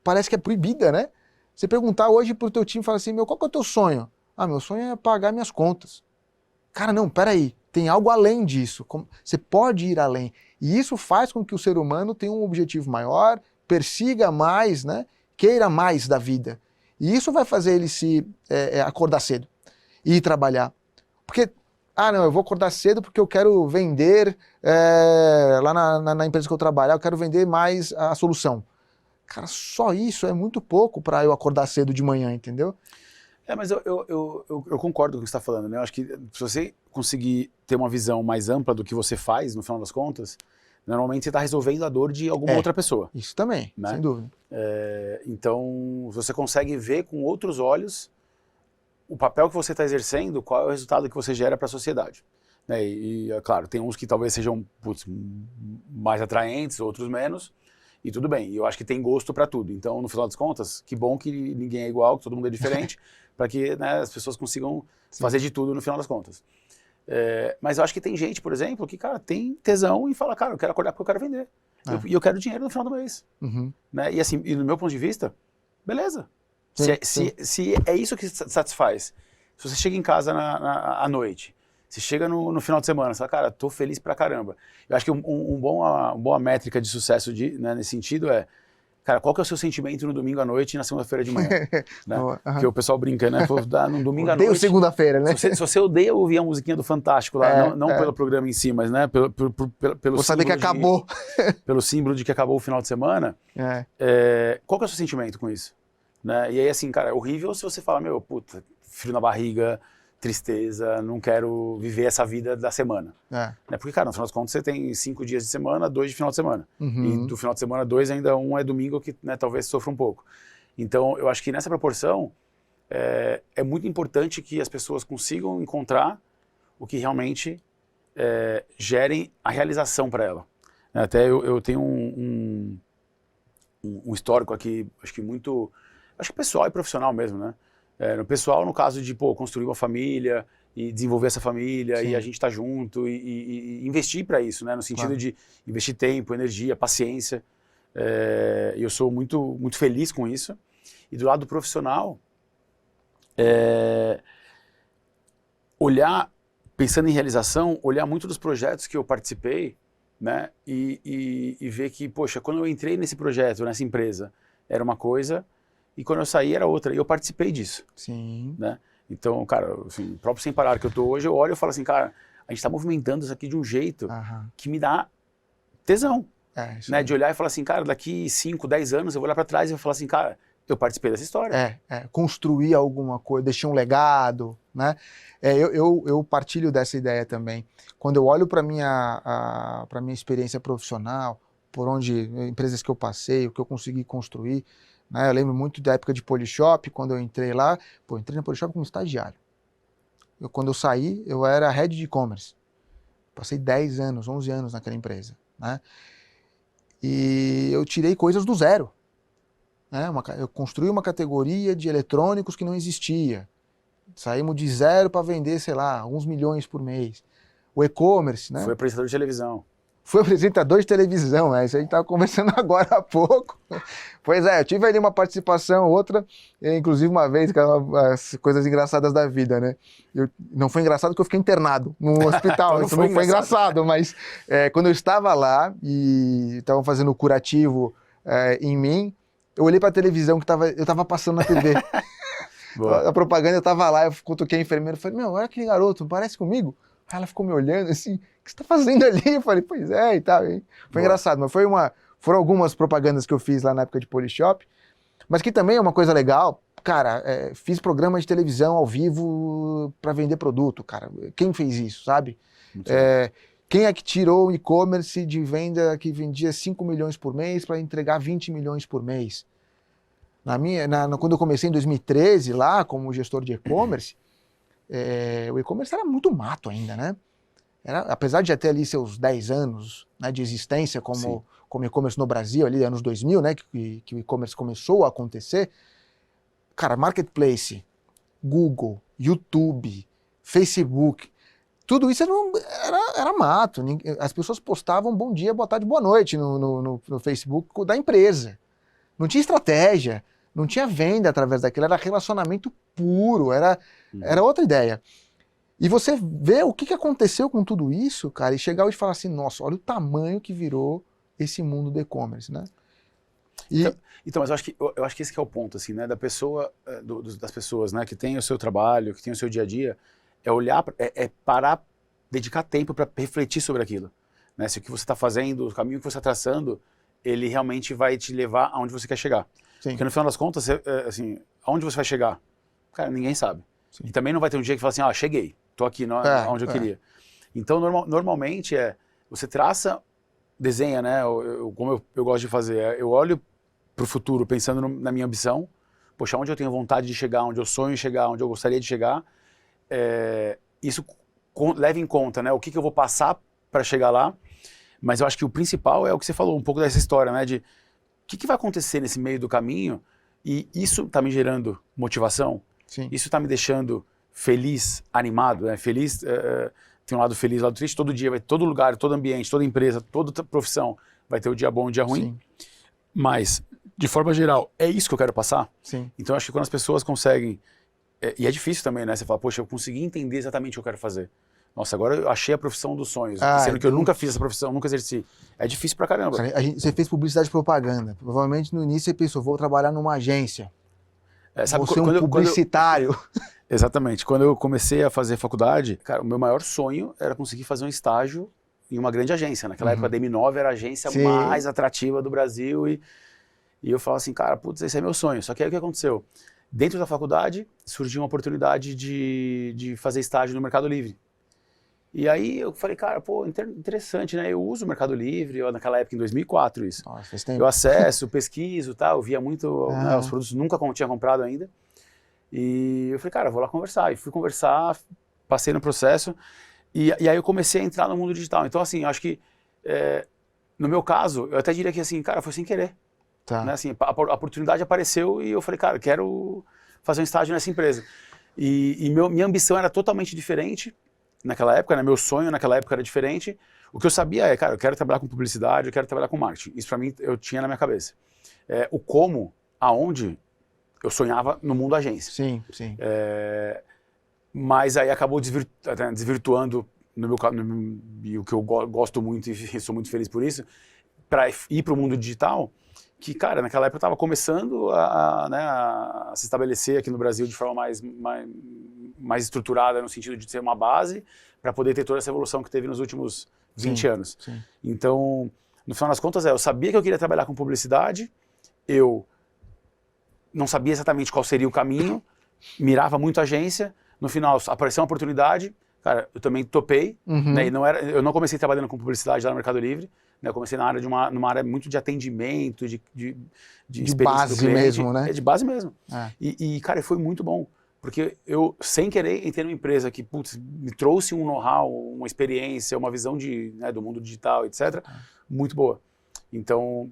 parece que é proibida, né? Você perguntar hoje pro teu time e falar assim, qual que é o teu sonho? Meu sonho é pagar minhas contas. Cara, não, peraí, tem algo além disso. Você pode ir além. E isso faz com que o ser humano tenha um objetivo maior, persiga mais, né? Queira mais da vida. E isso vai fazer ele se acordar cedo e ir trabalhar. Porque, não, eu vou acordar cedo porque eu quero vender lá na empresa que eu trabalho, eu quero vender mais a solução. Cara, só isso é muito pouco para eu acordar cedo de manhã, entendeu? Mas eu concordo com o que você está falando, né? Eu acho que se você conseguir ter uma visão mais ampla do que você faz, no final das contas, normalmente você está resolvendo a dor de alguma outra pessoa. Isso também, né? sem dúvida. Então, você consegue ver com outros olhos o papel que você está exercendo, qual é o resultado que você gera para a sociedade. Né? É claro, tem uns que talvez sejam mais atraentes, outros menos, e tudo bem. E eu acho que tem gosto para tudo. Então, no final das contas, que bom que ninguém é igual, que todo mundo é diferente, para que, né, as pessoas consigam fazer de tudo no final das contas. Mas eu acho que tem gente, por exemplo, que, cara, tem tesão e fala, cara, eu quero acordar porque eu quero vender. E eu quero dinheiro no final do mês. Né? E assim, no meu ponto de vista, beleza. Se é isso que satisfaz, se você chega em casa à noite, você chega no final de semana, você fala, cara, tô feliz pra caramba. Eu acho que uma boa métrica de sucesso né, nesse sentido cara, qual que é o seu sentimento no domingo à noite e na segunda-feira de manhã? Né? Porque o pessoal brinca, né? No domingo à noite. Odeio segunda-feira, né? Se você odeia ouvir a musiquinha do Fantástico lá, não pelo programa em si, mas né, pelo Vou saber que acabou. Pelo símbolo de que acabou o final de semana, qual que é o seu sentimento com isso? Né? E aí, assim, cara, é horrível se você fala, puta, frio na barriga, tristeza, não quero viver essa vida da semana. Né? Porque, cara, no final das contas, você tem 5 dias de semana, 2 de final de semana. E do final de semana, 2 ainda, um é domingo, que, né, talvez sofra um pouco. Então, eu acho que nessa proporção, é muito importante que as pessoas consigam encontrar o que realmente gerem a realização para ela. Até eu tenho um histórico aqui, acho que muito... Acho que pessoal e profissional mesmo, né? No pessoal, no caso de, construir uma família e desenvolver essa família. Sim. E a gente tá junto e investir para isso, né? No sentido de investir tempo, energia, paciência. E eu sou muito, muito feliz com isso. E do lado profissional, Olhar, pensando em realização, olhar muito dos projetos que eu participei, né, e ver que, poxa, quando eu entrei nesse projeto, nessa empresa, era uma coisa, e quando eu saí era outra, e eu participei disso. Sim. Né? Então, cara, assim, próprio Sem Parar que eu tô hoje, eu olho e falo assim, cara, a gente tá movimentando isso aqui de um jeito que me dá tesão, né, de olhar e falar assim, cara, daqui 5, 10 anos eu vou olhar para trás e vou falar assim, cara, eu participei dessa história. Construir alguma coisa, deixar um legado, né? Eu partilho dessa ideia também. Quando eu olho para minha experiência profissional, por onde, empresas que eu passei, o que eu consegui construir, né? Eu lembro muito da época de Polishop, quando eu entrei lá, eu entrei na Polishop como estagiário. Quando eu saí, eu era head de e-commerce. Passei 10 anos, 11 anos naquela empresa, né? E eu tirei coisas do zero. Né? Eu construí uma categoria de eletrônicos que não existia. Saímos de zero para vender, sei lá, alguns milhões por mês. O e-commerce, né? Foi apresentador de televisão. Fui apresentador de televisão, né? Isso a gente estava conversando agora há pouco. Pois é, eu tive ali uma participação, outra, inclusive uma vez, as coisas engraçadas da vida, né? Não foi engraçado porque eu fiquei internado no hospital, isso não foi engraçado, mas quando eu estava lá e estavam fazendo o curativo em mim, eu olhei para a televisão que eu estava passando na TV. A propaganda, eu estava lá, eu cutuquei a enfermeira e falei, meu, olha aquele garoto, parece comigo? Aí ela ficou me olhando assim, o que você está fazendo ali? Eu falei, pois é, e tal. Foi engraçado, mas foram algumas propagandas que eu fiz lá na época de Polishop, mas que também é uma coisa legal. Cara, fiz programa de televisão ao vivo para vender produto, cara. Quem fez isso, sabe? Quem é que tirou o e-commerce de venda que vendia 5 milhões por mês para entregar 20 milhões por mês? Quando eu comecei em 2013 lá, como gestor de e-commerce, o e-commerce era muito mato ainda, né? Apesar de já ter ali seus 10 anos, né, de existência como e-commerce no Brasil, ali anos 2000, né, que o e-commerce começou a acontecer, cara, marketplace, Google, YouTube, Facebook, tudo isso era mato. As pessoas postavam bom dia, boa tarde, boa noite no Facebook da empresa. Não tinha estratégia, não tinha venda através daquilo, era relacionamento puro, era outra ideia. E você vê o que aconteceu com tudo isso, cara, e chegar hoje e falar assim, nossa, olha o tamanho que virou esse mundo do e-commerce, né? Então, mas eu acho que esse que é o ponto, assim, né, da pessoa, das pessoas, né, que tem o seu trabalho, que tem o seu dia a dia, é olhar, parar, dedicar tempo para refletir sobre aquilo, né, se o que você está fazendo, o caminho que você está traçando, ele realmente vai te levar aonde você quer chegar. Sim. Porque no final das contas, assim, aonde você vai chegar? Cara, ninguém sabe. Sim. E também não vai ter um dia que fala assim, cheguei, tô aqui onde eu queria. Então, normalmente, você traça, desenha, né, como eu gosto de fazer, eu olho pro futuro pensando na minha ambição, poxa, onde eu tenho vontade de chegar, onde eu sonho em chegar, onde eu gostaria de chegar, isso leva em conta, né, o que eu vou passar para chegar lá, mas eu acho que o principal é o que você falou, um pouco dessa história, né, de o que vai acontecer nesse meio do caminho, e isso tá me gerando motivação, Sim. Isso tá me deixando feliz, animado, né, feliz, tem um lado feliz, um lado triste, todo dia, todo lugar, todo ambiente, toda empresa, toda profissão vai ter o dia bom e o dia ruim, Sim. Mas, de forma geral, é isso que eu quero passar? Sim. Então, acho que quando as pessoas conseguem, e é difícil também, né, você fala, poxa, eu consegui entender exatamente o que eu quero fazer. Nossa, agora eu achei a profissão dos sonhos, sendo que eu nunca fiz essa profissão, nunca exerci. É difícil pra caramba. Você fez publicidade e propaganda. Provavelmente no início você pensou, vou trabalhar numa agência. Sabe, vou ser um publicitário. Exatamente. Quando eu comecei a fazer faculdade, cara, o meu maior sonho era conseguir fazer um estágio em uma grande agência. Naquela época a DM9 era a agência Sim. mais atrativa do Brasil e eu falava assim, cara, putz, esse é meu sonho. Só que aí o que aconteceu? Dentro da faculdade surgiu uma oportunidade de fazer estágio no Mercado Livre. E aí eu falei, cara, pô, interessante, né? Eu uso o Mercado Livre, naquela época, em 2004, isso. Nossa, faz tempo. Eu acesso, pesquiso, tá? Eu via muito, né, os produtos nunca tinha comprado ainda. E eu falei, cara, vou lá conversar. E fui conversar, passei no processo. E aí eu comecei a entrar no mundo digital. Então, assim, eu acho que, no meu caso, eu até diria que, assim, cara, foi sem querer. Tá. Né? Assim, a oportunidade apareceu e eu falei, cara, quero fazer um estágio nessa empresa. E minha ambição era totalmente diferente naquela época, né? Meu sonho naquela época era diferente. O que eu sabia é, cara, eu quero trabalhar com publicidade, eu quero trabalhar com marketing. Isso pra mim eu tinha na minha cabeça. O como, aonde, eu sonhava no mundo agência. Sim, sim. Mas aí acabou desvirtuando e o que eu gosto muito e sou muito feliz por isso, para ir para o mundo digital, que, cara, naquela época eu estava começando a se estabelecer aqui no Brasil de forma mais estruturada, no sentido de ser uma base, para poder ter toda essa evolução que teve nos últimos 20 anos. Sim. Então, no final das contas, eu sabia que eu queria trabalhar com publicidade, eu não sabia exatamente qual seria o caminho, mirava muito a agência, no final apareceu uma oportunidade, cara, eu também topei, né, e eu não comecei trabalhando com publicidade lá no Mercado Livre, né, eu comecei numa área muito de atendimento, de experiência base do cliente, mesmo, né? De base mesmo. É. E, cara, foi muito bom, porque eu, sem querer, entrei numa empresa que, putz, me trouxe um know-how, uma experiência, uma visão do mundo digital, etc., muito boa. Então,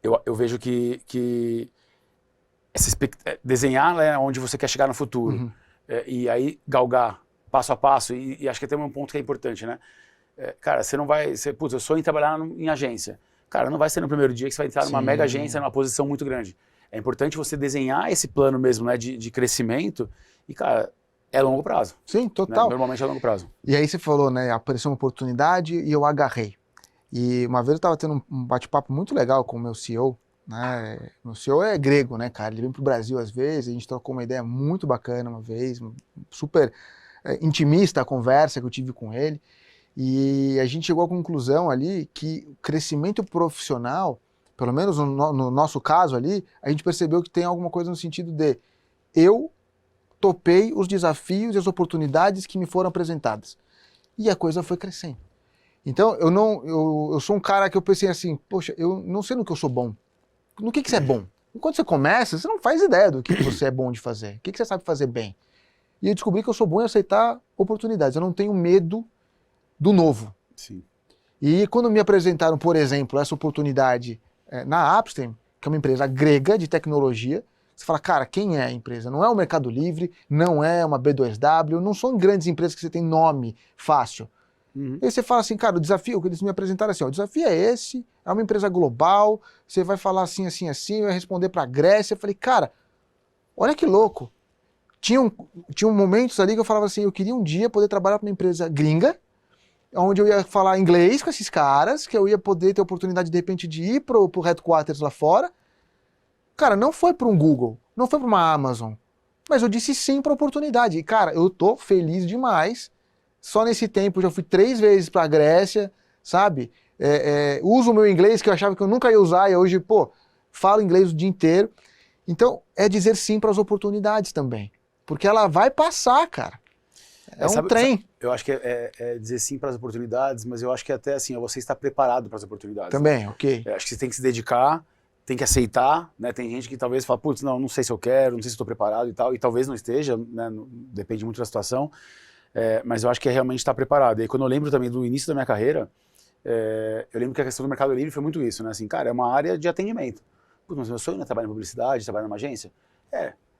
eu vejo que desenhar, né, onde você quer chegar no futuro, e aí galgar passo a passo, e acho que tem um ponto que é importante, né? Cara, você não vai... Putz, eu sonho em trabalhar em agência. Cara, não vai ser no primeiro dia que você vai entrar numa mega agência, numa posição muito grande. É importante você desenhar esse plano mesmo, né, de crescimento, e, cara, é longo prazo. Sim, total. Né? Normalmente é longo prazo. E aí você falou, né, apareceu uma oportunidade e eu agarrei. E uma vez eu estava tendo um bate-papo muito legal com o meu CEO, né? Meu CEO é grego, né, cara? Ele vem pro Brasil às vezes, a gente trocou uma ideia muito bacana uma vez, super intimista a conversa que eu tive com ele. E a gente chegou à conclusão ali que o crescimento profissional, pelo menos no nosso caso ali, a gente percebeu que tem alguma coisa no sentido de eu topei os desafios e as oportunidades que me foram apresentadas. E a coisa foi crescendo. Então, eu sou um cara que eu pensei assim, poxa, eu não sei no que eu sou bom. No que você é bom? Quando você começa, você não faz ideia do que você é bom de fazer. O que você sabe fazer bem? E eu descobri que eu sou bom em aceitar oportunidades. Eu não tenho medo do novo. Sim. E quando me apresentaram, por exemplo, essa oportunidade na Appstem, que é uma empresa grega de tecnologia, você fala, cara, quem é a empresa? Não é o Mercado Livre, não é uma B2W, não são grandes empresas que você tem nome fácil. E aí você fala assim, cara, o desafio que eles me apresentaram assim, ó, o desafio é esse, é uma empresa global, você vai falar assim, assim, assim, vai responder pra Grécia. Eu falei, cara, olha que louco. Tinham momentos ali que eu falava assim, eu queria um dia poder trabalhar para uma empresa gringa, onde eu ia falar inglês com esses caras, que eu ia poder ter a oportunidade de repente de ir pro headquarters lá fora. Cara, não foi para um Google, não foi para uma Amazon, mas eu disse sim para a oportunidade. E cara, eu tô feliz demais. Só nesse tempo eu já fui 3 vezes para a Grécia, sabe? Uso o meu inglês que eu achava que eu nunca ia usar e hoje, pô, falo inglês o dia inteiro. Então, é dizer sim para as oportunidades também. Porque ela vai passar, cara. É um trem. Eu acho que é dizer sim para as oportunidades, mas eu acho que até assim, você está preparado para as oportunidades. Também, ok. Acho que você tem que se dedicar, tem que aceitar, né? Tem gente que talvez fala, putz, não sei se eu quero, não sei se estou preparado e tal, e talvez não esteja, né? Depende muito da situação, mas eu acho que é realmente estar preparado. E aí, quando eu lembro também do início da minha carreira, eu lembro que a questão do Mercado Livre foi muito isso, né? Assim, cara, é uma área de atendimento. Putz, mas meu sonho não é trabalhar em publicidade, trabalhar numa agência?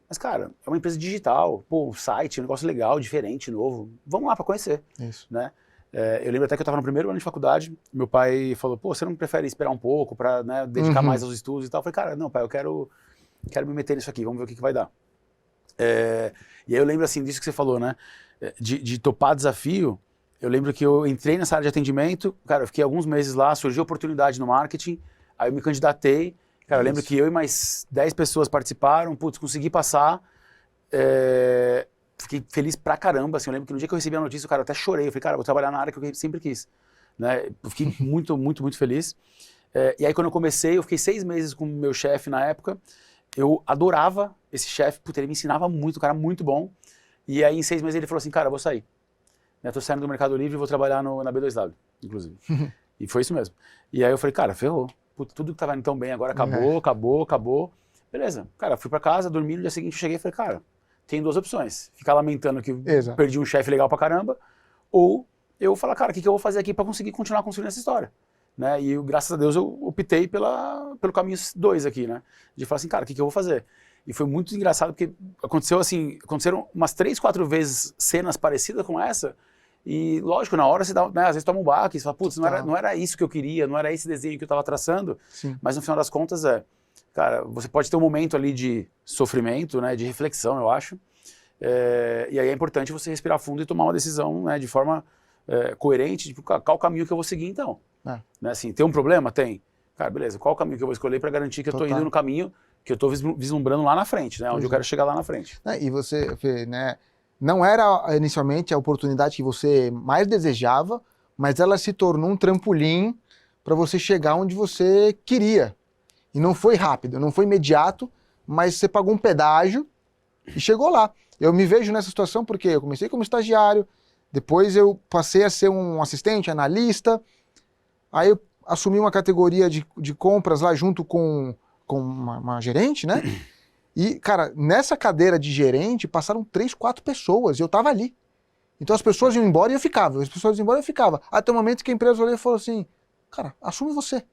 Mas, cara, é uma empresa digital, pô, site, um negócio legal, diferente, novo. Vamos lá para conhecer. Isso. Né? Eu lembro até que eu estava no primeiro ano de faculdade, meu pai falou, pô, você não prefere esperar um pouco para, né, dedicar mais aos estudos e tal? Eu falei, cara, não, pai, eu quero me meter nisso aqui, vamos ver o que vai dar. E aí eu lembro, assim, disso que você falou, né, de topar desafio. Eu lembro que eu entrei nessa área de atendimento, cara, eu fiquei alguns meses lá, surgiu oportunidade no marketing, aí eu me candidatei. Cara, eu lembro que eu e mais 10 pessoas participaram, putz, consegui passar, fiquei feliz pra caramba, assim, eu lembro que no dia que eu recebi a notícia, cara, eu até chorei, eu falei, cara, eu vou trabalhar na área que eu sempre quis, né, eu fiquei muito, muito, muito feliz. E aí quando eu comecei, eu fiquei 6 meses com o meu chefe na época, eu adorava esse chefe, ele me ensinava muito, um cara muito bom, e aí em 6 meses ele falou assim, cara, eu vou sair, né, tô saindo do Mercado Livre e vou trabalhar na B2W, inclusive, e foi isso mesmo. E aí eu falei, cara, ferrou. Tudo que tava indo tão bem agora acabou. Beleza. Cara, fui pra casa, dormi, no dia seguinte eu cheguei e falei, cara, tem 2 opções. Ficar lamentando que perdi um chefe legal pra caramba, ou eu falar, cara, o que eu vou fazer aqui pra conseguir continuar construindo essa história? Né? E graças a Deus eu optei pelo caminho 2 aqui, né? De falar assim, cara, o que eu vou fazer? E foi muito engraçado porque aconteceram umas 3, 4 vezes cenas parecidas com essa. E lógico, na hora você dá, né, às vezes toma um baque, você fala, putz, não era isso que eu queria, não era esse desenho que eu estava traçando. Sim. Mas no final das contas cara, você pode ter um momento ali de sofrimento, né, de reflexão, eu acho. E aí é importante você respirar fundo e tomar uma decisão, né, de forma coerente, tipo, qual o caminho que eu vou seguir então. Né, assim, tem um problema? Tem. Cara, beleza, qual o caminho que eu vou escolher para garantir que eu estou indo no caminho que eu estou vislumbrando lá na frente, né, onde eu quero chegar lá na frente. E você, Fê, né, não era inicialmente a oportunidade que você mais desejava, mas ela se tornou um trampolim para você chegar onde você queria. E não foi rápido, não foi imediato, mas você pagou um pedágio e chegou lá. Eu me vejo nessa situação porque eu comecei como estagiário, depois eu passei a ser um assistente, analista, aí eu assumi uma categoria de compras lá junto com uma gerente, né? E, cara, nessa cadeira de gerente passaram 3, 4 pessoas e eu tava ali. Então as pessoas iam embora e eu ficava, as pessoas iam embora e eu ficava. Até o momento que a empresa olhou e falou assim, cara, assume você,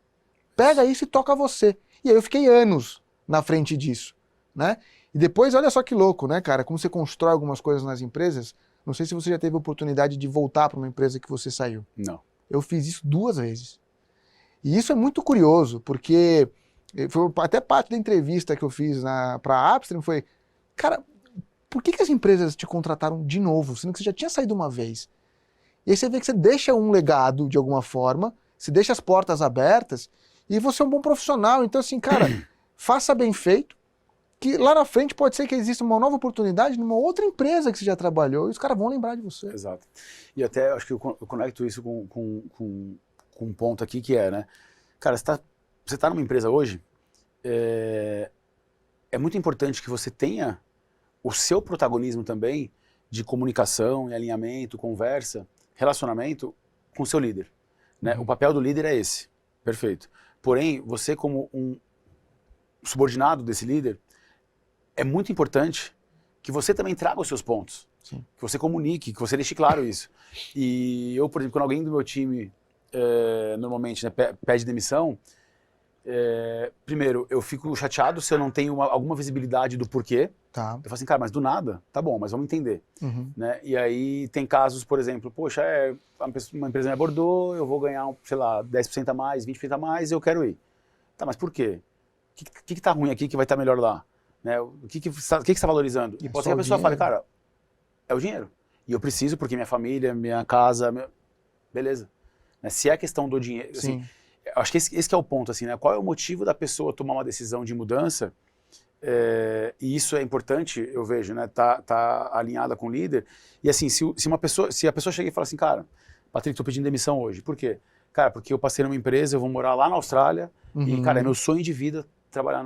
pega isso e toca você. E aí eu fiquei anos na frente disso, né? E depois, olha só que louco, né, cara? Como você constrói algumas coisas nas empresas. Não sei se você já teve a oportunidade de voltar para uma empresa que você saiu. Não. Eu fiz isso 2 vezes. E isso é muito curioso, porque foi até parte da entrevista que eu fiz para a Upstream foi, cara, por que as empresas te contrataram de novo, sendo que você já tinha saído uma vez? E aí você vê que você deixa um legado de alguma forma, você deixa as portas abertas e você é um bom profissional. Então, assim, cara, faça bem feito, que lá na frente pode ser que exista uma nova oportunidade numa outra empresa que você já trabalhou e os caras vão lembrar de você. Exato. E até acho que eu conecto isso com um ponto aqui que é, né? Cara, você tá numa empresa hoje, é muito importante que você tenha o seu protagonismo também de comunicação e alinhamento, conversa, relacionamento com o seu líder. Né? O papel do líder é esse. Perfeito. Porém, você como um subordinado desse líder, é muito importante que você também traga os seus pontos. Sim. Que você comunique, que você deixe claro isso. E eu, por exemplo, quando alguém do meu time normalmente, né, pede demissão, primeiro, eu fico chateado se eu não tenho alguma visibilidade do porquê. Tá. Eu falo assim, cara, mas do nada, tá bom, mas vamos entender. Né? E aí tem casos, por exemplo, poxa, uma empresa me abordou, eu vou ganhar, sei lá, 10% a mais, 20% a mais, eu quero ir. Tá, mas por quê? O que tá ruim aqui que vai estar melhor lá? Né? O que você está valorizando? E pode ser que a pessoa fale, cara, é o dinheiro. E eu preciso porque minha família, minha casa, beleza. Né? Se é a questão do dinheiro, assim, acho que esse que é o ponto, assim, né? Qual é o motivo da pessoa tomar uma decisão de mudança? E isso é importante, eu vejo, né? Tá alinhada com o líder. E assim, se a pessoa chega e fala assim, cara, Patrick, tô pedindo demissão hoje. Por quê? Cara, porque eu passei numa empresa, eu vou morar lá na Austrália e, cara, é meu sonho de vida morar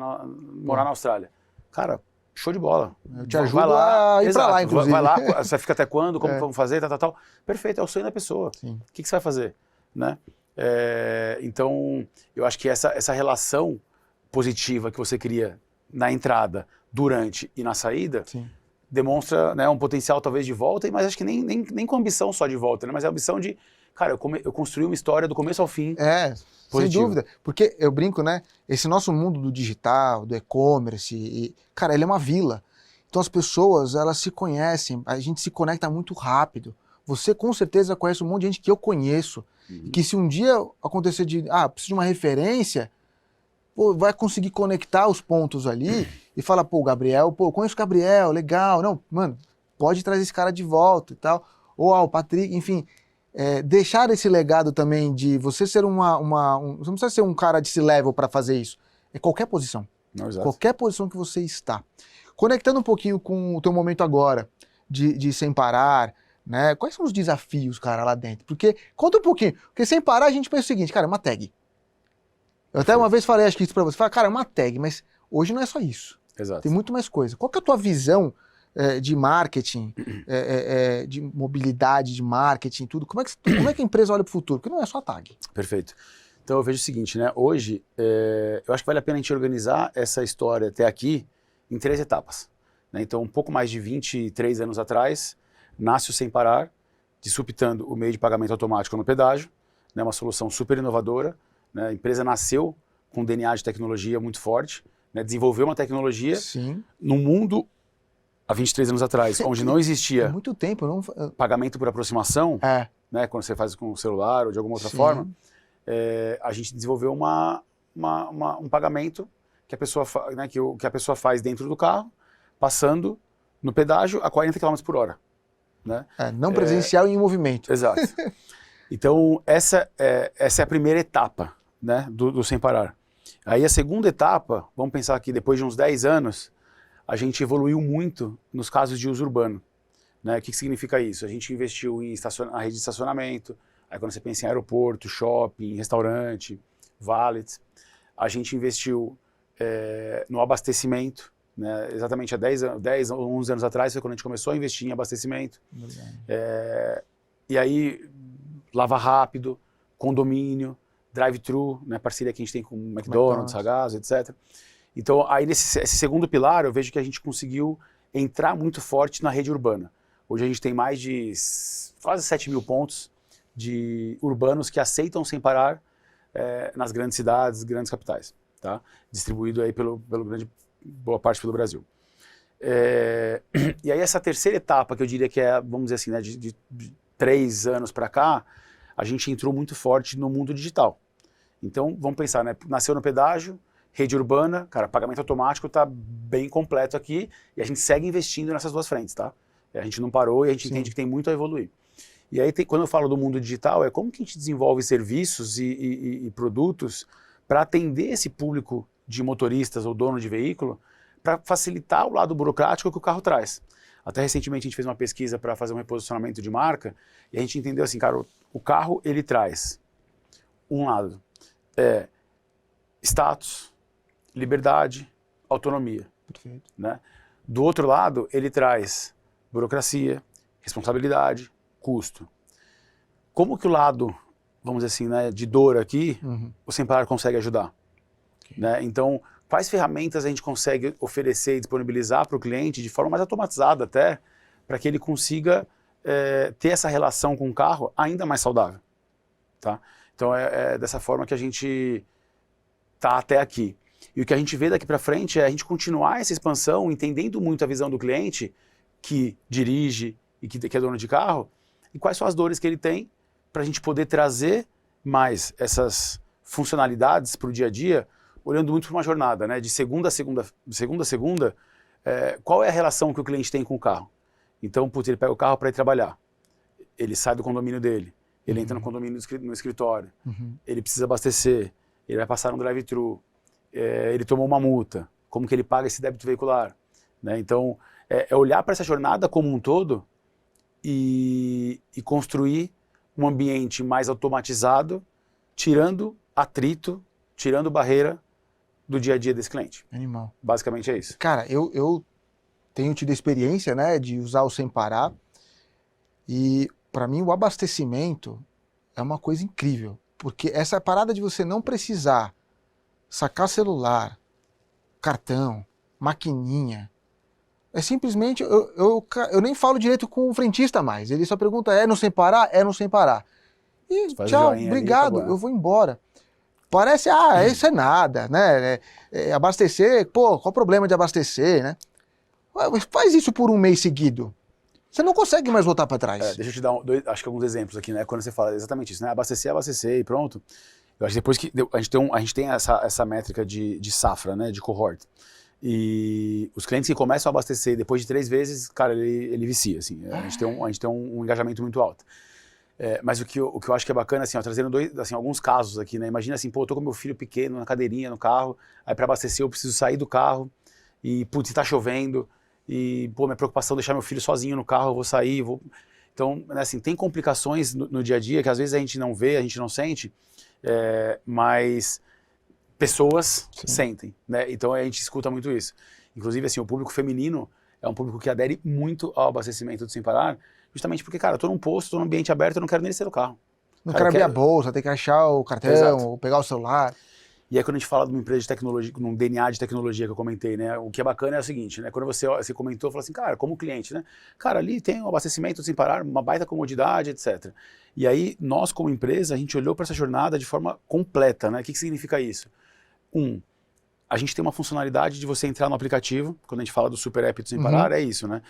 na Austrália. Cara, show de bola. Eu te ajudo a ir pra lá, inclusive. Vai lá, você fica até quando, como vamos fazer, tal. Perfeito, é o sonho da pessoa. Sim. O que você vai fazer? Né? Então, eu acho que essa relação positiva que você cria na entrada, durante e na saída, demonstra, né, um potencial talvez de volta, mas acho que nem com ambição só de volta, né, mas é a ambição de, cara, eu construí uma história do começo ao fim. Sem dúvida. Porque eu brinco, né, esse nosso mundo do digital, do e-commerce, cara, ele é uma vila. Então as pessoas, elas se conhecem, a gente se conecta muito rápido. Você com certeza conhece um monte de gente que eu conheço, e que se um dia acontecer preciso de uma referência, pô, vai conseguir conectar os pontos ali e fala, pô, Gabriel, pô, conheço o Gabriel, legal, não, mano, pode trazer esse cara de volta e tal, ou o Patrick, enfim, deixar esse legado também de você ser você não precisa ser um cara de C-level para fazer isso, é qualquer posição, qualquer posição que você está. Conectando um pouquinho com o teu momento agora, de Sem Parar, né, quais são os desafios, cara, lá dentro? Porque, conta um pouquinho, porque Sem Parar a gente pensa o seguinte, cara, é uma tag. Eu até uma vez falei, acho que isso pra você, cara, é uma tag, mas hoje não é só isso. Exato. Tem muito mais coisa. Qual que é a tua visão de marketing, de mobilidade, de marketing, tudo? Como é que a empresa olha para o futuro? Porque não é só tag. Perfeito. Então eu vejo o seguinte, né? Hoje, eu acho que vale a pena a gente organizar essa história até aqui em 3 etapas. Né? Então, um pouco mais de 23 anos atrás, nasce o Sem Parar, disruptando o meio de pagamento automático no pedágio, né? Uma solução super inovadora. Né? A empresa nasceu com um DNA de tecnologia muito forte, né? Desenvolveu uma tecnologia num mundo, há 23 anos atrás, onde não existia muito tempo, pagamento por aproximação, né? Quando você faz com o celular ou de alguma outra forma, a gente desenvolveu um pagamento que a pessoa, né, que a pessoa faz dentro do carro, passando no pedágio a 40 km por hora. Né? Não presencial e em movimento. Exato. Então, essa é a primeira etapa, né, do Sem Parar. Aí a segunda etapa, vamos pensar que depois de uns 10 anos, a gente evoluiu muito nos casos de uso urbano. Né? O que significa isso? A gente investiu em na rede de estacionamento, aí quando você pensa em aeroporto, shopping, restaurante, valet, a gente investiu no abastecimento, né? Exatamente há 10 ou 11 anos atrás foi quando a gente começou a investir em abastecimento. E aí, Lava Rápido, condomínio, drive-thru, né? Parceria que a gente tem com McDonald's, Sagaz, etc. Então, aí esse segundo pilar, eu vejo que a gente conseguiu entrar muito forte na rede urbana. Hoje a gente tem mais de quase 7 mil pontos de urbanos que aceitam Sem Parar nas grandes cidades, grandes capitais, tá? Distribuído aí boa parte pelo Brasil. E aí essa terceira etapa, que eu diria que é, vamos dizer assim, né, de 3 anos para cá, a gente entrou muito forte no mundo digital. Então, vamos pensar, né? Nasceu no pedágio, rede urbana, cara, pagamento automático está bem completo aqui e a gente segue investindo nessas duas frentes, tá? A gente não parou e a gente entende que tem muito a evoluir. E aí, quando eu falo do mundo digital, é como que a gente desenvolve serviços e produtos para atender esse público de motoristas ou dono de veículo para facilitar o lado burocrático que o carro traz. Até recentemente a gente fez uma pesquisa para fazer um reposicionamento de marca e a gente entendeu assim, cara, o carro ele traz um lado, status, liberdade, autonomia. Perfeito. Né? Do outro lado, ele traz burocracia, responsabilidade, custo. Como que o lado, vamos dizer assim, né, de dor aqui, o Sem Parar consegue ajudar? Né? Então, quais ferramentas a gente consegue oferecer e disponibilizar para o cliente de forma mais automatizada até, para que ele consiga ter essa relação com o carro ainda mais saudável? Tá? Então, é dessa forma que a gente está até aqui. E o que a gente vê daqui para frente é a gente continuar essa expansão, entendendo muito a visão do cliente que dirige e que é dono de carro, e quais são as dores que ele tem para a gente poder trazer mais essas funcionalidades para o dia a dia, olhando muito para uma jornada, né? De segunda a segunda, qual é a relação que o cliente tem com o carro? Então, putz, ele pega o carro para ir trabalhar, ele sai do condomínio dele, ele entra no condomínio no escritório, ele precisa abastecer, ele vai passar no drive-thru, ele tomou uma multa, como que ele paga esse débito veicular? Né? Então, é olhar para essa jornada como um todo e construir um ambiente mais automatizado, tirando atrito, tirando barreira do dia a dia desse cliente. Animal. Basicamente é isso. Cara, eu tenho tido experiência, né, de usar o Sem Parar e para mim o abastecimento é uma coisa incrível, porque essa parada de você não precisar sacar celular, cartão, maquininha, é simplesmente, eu nem falo direito com o frentista mais, ele só pergunta, é no Sem Parar? É no Sem Parar. E tchau, obrigado, eu vou embora. Parece, isso é nada, né? Abastecer, pô, qual o problema de abastecer, né? Faz isso por um mês seguido. Você não consegue mais voltar para trás. Deixa eu te dar acho que alguns exemplos aqui, né? Quando você fala exatamente isso, né? Abastecer e pronto. Eu acho que depois que a gente tem essa métrica de safra, né? De cohort. E os clientes que começam a abastecer depois de 3 vezes, cara, ele vicia, assim. A gente tem um engajamento muito alto. Mas o que eu acho que é bacana, assim, ó, trazendo alguns casos aqui, né? Imagina assim, pô, eu tô com meu filho pequeno na cadeirinha, no carro, aí para abastecer eu preciso sair do carro e, putz, tá chovendo e, pô, minha preocupação é deixar meu filho sozinho no carro, eu vou sair, Então, né, assim, tem complicações no dia a dia que às vezes a gente não vê, a gente não sente, mas pessoas sentem, né? Então a gente escuta muito isso. Inclusive, assim, o público feminino é um público que adere muito ao abastecimento do Sem Parar, justamente porque, cara, eu tô num posto, tô num ambiente aberto, eu não quero nem sair do carro. Não quero abrir a bolsa, tem que achar o cartão, ou pegar o celular. E aí quando a gente fala de uma empresa de tecnologia, num DNA de tecnologia que eu comentei, né? O que é bacana é o seguinte, né? Quando você comentou, falou assim, cara, como cliente, né? Cara, ali tem um abastecimento Sem Parar, uma baita comodidade, etc. E aí, nós como empresa, a gente olhou para essa jornada de forma completa, né? O que significa isso? A gente tem uma funcionalidade de você entrar no aplicativo, quando a gente fala do super app do Sem Parar, é isso, né?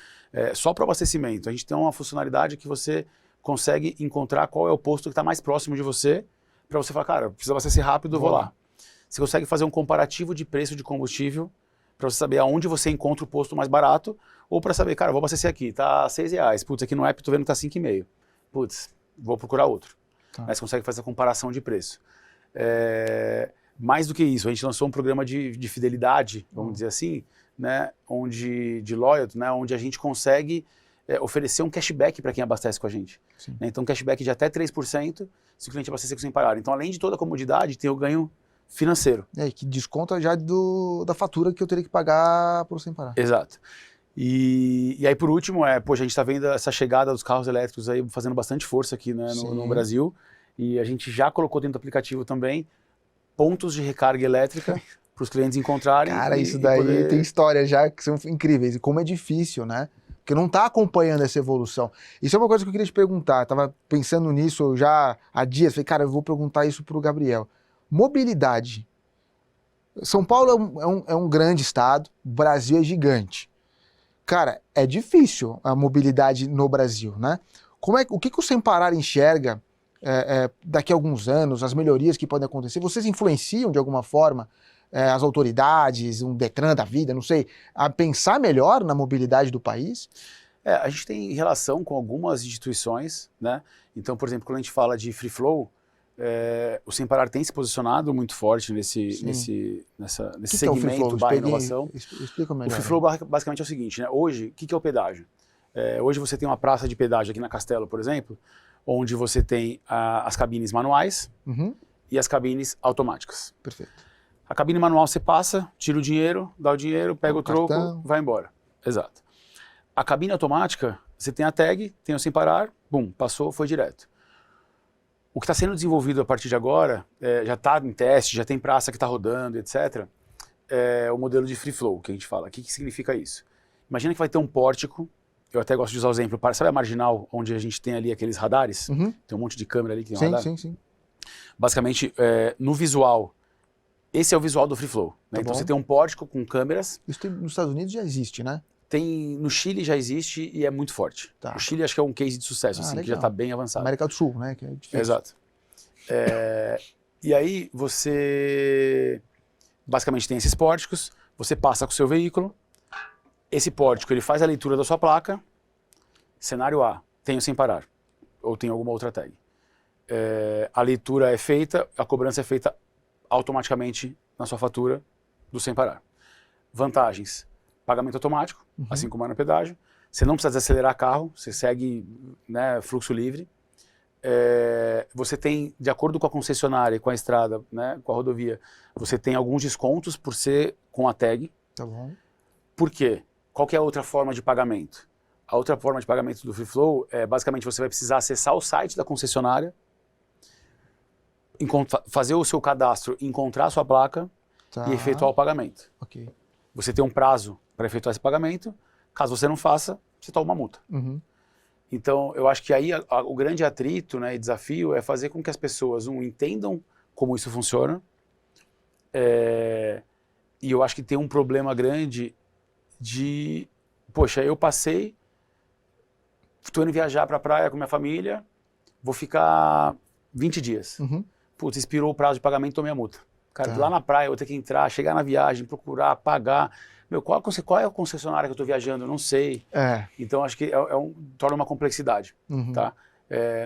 Só para o abastecimento. A gente tem uma funcionalidade que você consegue encontrar qual é o posto que está mais próximo de você, para você falar, cara, eu preciso abastecer rápido, eu vou lá. você consegue fazer um comparativo de preço de combustível para você saber aonde você encontra o posto mais barato, ou para saber, cara, vou abastecer aqui, tá R$6, putz, aqui no app tô vendo que tá 5,5. Putz, vou procurar outro. Tá. Aí você consegue fazer a comparação de preço. Mais do que isso, a gente lançou um programa de fidelidade, vamos dizer assim, né, de loyalty, né, onde a gente consegue oferecer um cashback para quem abastece com a gente. Né? Então, um cashback de até 3% se o cliente abastecer com Sem Parar. Então, além de toda a comodidade, tem o ganho financeiro. Que desconta já da fatura que eu teria que pagar por Sem Parar. Exato. E aí, por último, a gente está vendo essa chegada dos carros elétricos aí fazendo bastante força aqui, né, no Brasil. E a gente já colocou dentro do aplicativo também pontos de recarga elétrica para os clientes encontrarem. Cara, isso daí tem histórias já que são incríveis. E como é difícil, né? Porque não está acompanhando essa evolução. Isso é uma coisa que eu queria te perguntar. Estava pensando nisso já há dias. Falei, cara, eu vou perguntar isso para o Gabriel. Mobilidade. São Paulo é um grande estado, o Brasil é gigante. Cara, é difícil a mobilidade no Brasil, né? O que o Sem Parar enxerga daqui a alguns anos, as melhorias que podem acontecer? Vocês influenciam de alguma forma as autoridades, um Detran da vida, não sei, a pensar melhor na mobilidade do país? A gente tem relação com algumas instituições, né? Então, por exemplo, quando a gente fala de Free Flow, o Sem Parar tem se posicionado muito forte nesse segmento barra inovação. Explica melhor. O Free Flow basicamente é o seguinte, né? Hoje, o que é o pedágio? Hoje você tem uma praça de pedágio aqui na Castelo, por exemplo, onde você tem as cabines manuais e as cabines automáticas. Perfeito. A cabine manual você passa, tira o dinheiro, dá o dinheiro, pega o troco, vai embora. Exato. A cabine automática, você tem a tag, tem o Sem Parar, bum, passou, foi direto. O que está sendo desenvolvido a partir de agora, já está em teste, já tem praça que está rodando, etc., é o modelo de Free Flow, que a gente fala. O que significa isso? Imagina que vai ter um pórtico, eu até gosto de usar o exemplo, sabe a Marginal, onde a gente tem ali aqueles radares? Tem um monte de câmera ali que tem um radar? Sim. Basicamente, no visual, esse é o visual do Free Flow. Né? Então você tem um pórtico com câmeras. Isso nos Estados Unidos já existe, né? No Chile já existe e é muito forte. Tá. O Chile acho que é um case de sucesso, assim, que já está bem avançado. América do Sul, né? Que é difícil. Exato. E aí você basicamente tem esses pórticos, você passa com o seu veículo, esse pórtico ele faz a leitura da sua placa, cenário A, tem o Sem Parar, ou tem alguma outra tag. A leitura é feita, a cobrança é feita automaticamente na sua fatura do Sem Parar. Vantagens: pagamento automático, assim como é no pedágio. Você não precisa desacelerar carro, você segue, né, fluxo livre. Você tem, de acordo com a concessionária, com a estrada, né, com a rodovia, você tem alguns descontos por ser com a tag. Tá bom. Por quê? Qual que é a outra forma de pagamento? A outra forma de pagamento do Free Flow basicamente, você vai precisar acessar o site da concessionária, fazer o seu cadastro, encontrar a sua placa e efetuar o pagamento. Ok. Você tem um prazo para efetuar esse pagamento. Caso você não faça, você toma uma multa. Então, eu acho que aí o grande atrito, né, e desafio é fazer com que as pessoas, entendam como isso funciona. E eu acho que tem um problema grande de, poxa, eu passei, estou indo viajar para a praia com minha família, vou ficar 20 dias. Putz, expirou o prazo de pagamento, tomei a multa. Cara, lá na praia eu vou ter que entrar, chegar na viagem, procurar, pagar. Meu, qual é a concessionária que eu estou viajando? Eu não sei. Então, acho que torna uma complexidade. Tá?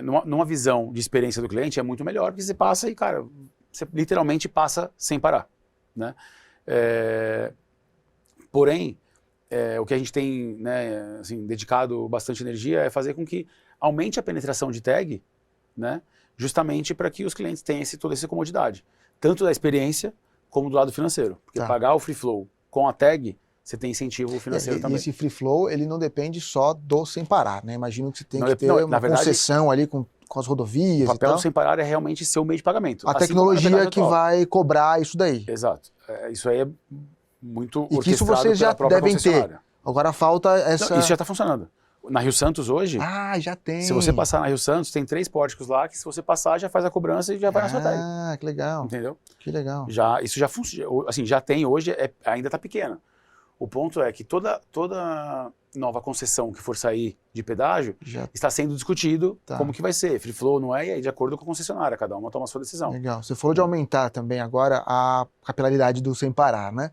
Numa visão de experiência do cliente, é muito melhor, porque você passa e, cara, você literalmente passa sem parar. Né? Porém, o que a gente tem, né, assim, dedicado bastante energia é fazer com que aumente a penetração de tag, né, justamente para que os clientes tenham toda essa comodidade. Tanto da experiência, como do lado financeiro. Porque pagar o Free Flow com a tag, você tem incentivo financeiro também. E esse Free Flow, ele não depende só do Sem Parar, né? Imagino que você tem que ter uma concessão ali com as rodovias e tal. O papel do Sem Parar é realmente ser o meio de pagamento. A tecnologia que vai cobrar isso daí. Exato. Isso aí é muito e que isso vocês já devem ter. Agora falta essa... Não, isso já está funcionando. Na Rio Santos hoje... já tem. Se você passar na Rio Santos, tem 3 pórticos lá que se você passar, já faz a cobrança e já vai na sua tag. Que legal. Entendeu? Que legal. Isso já funciona. Assim, já tem hoje, ainda está pequeno. O ponto é que toda nova concessão que for sair de pedágio está sendo discutido como que vai ser, free flow, não é? E aí de acordo com a concessionária, cada uma toma a sua decisão. Legal. Você falou de aumentar também agora a capilaridade do Sem Parar, né?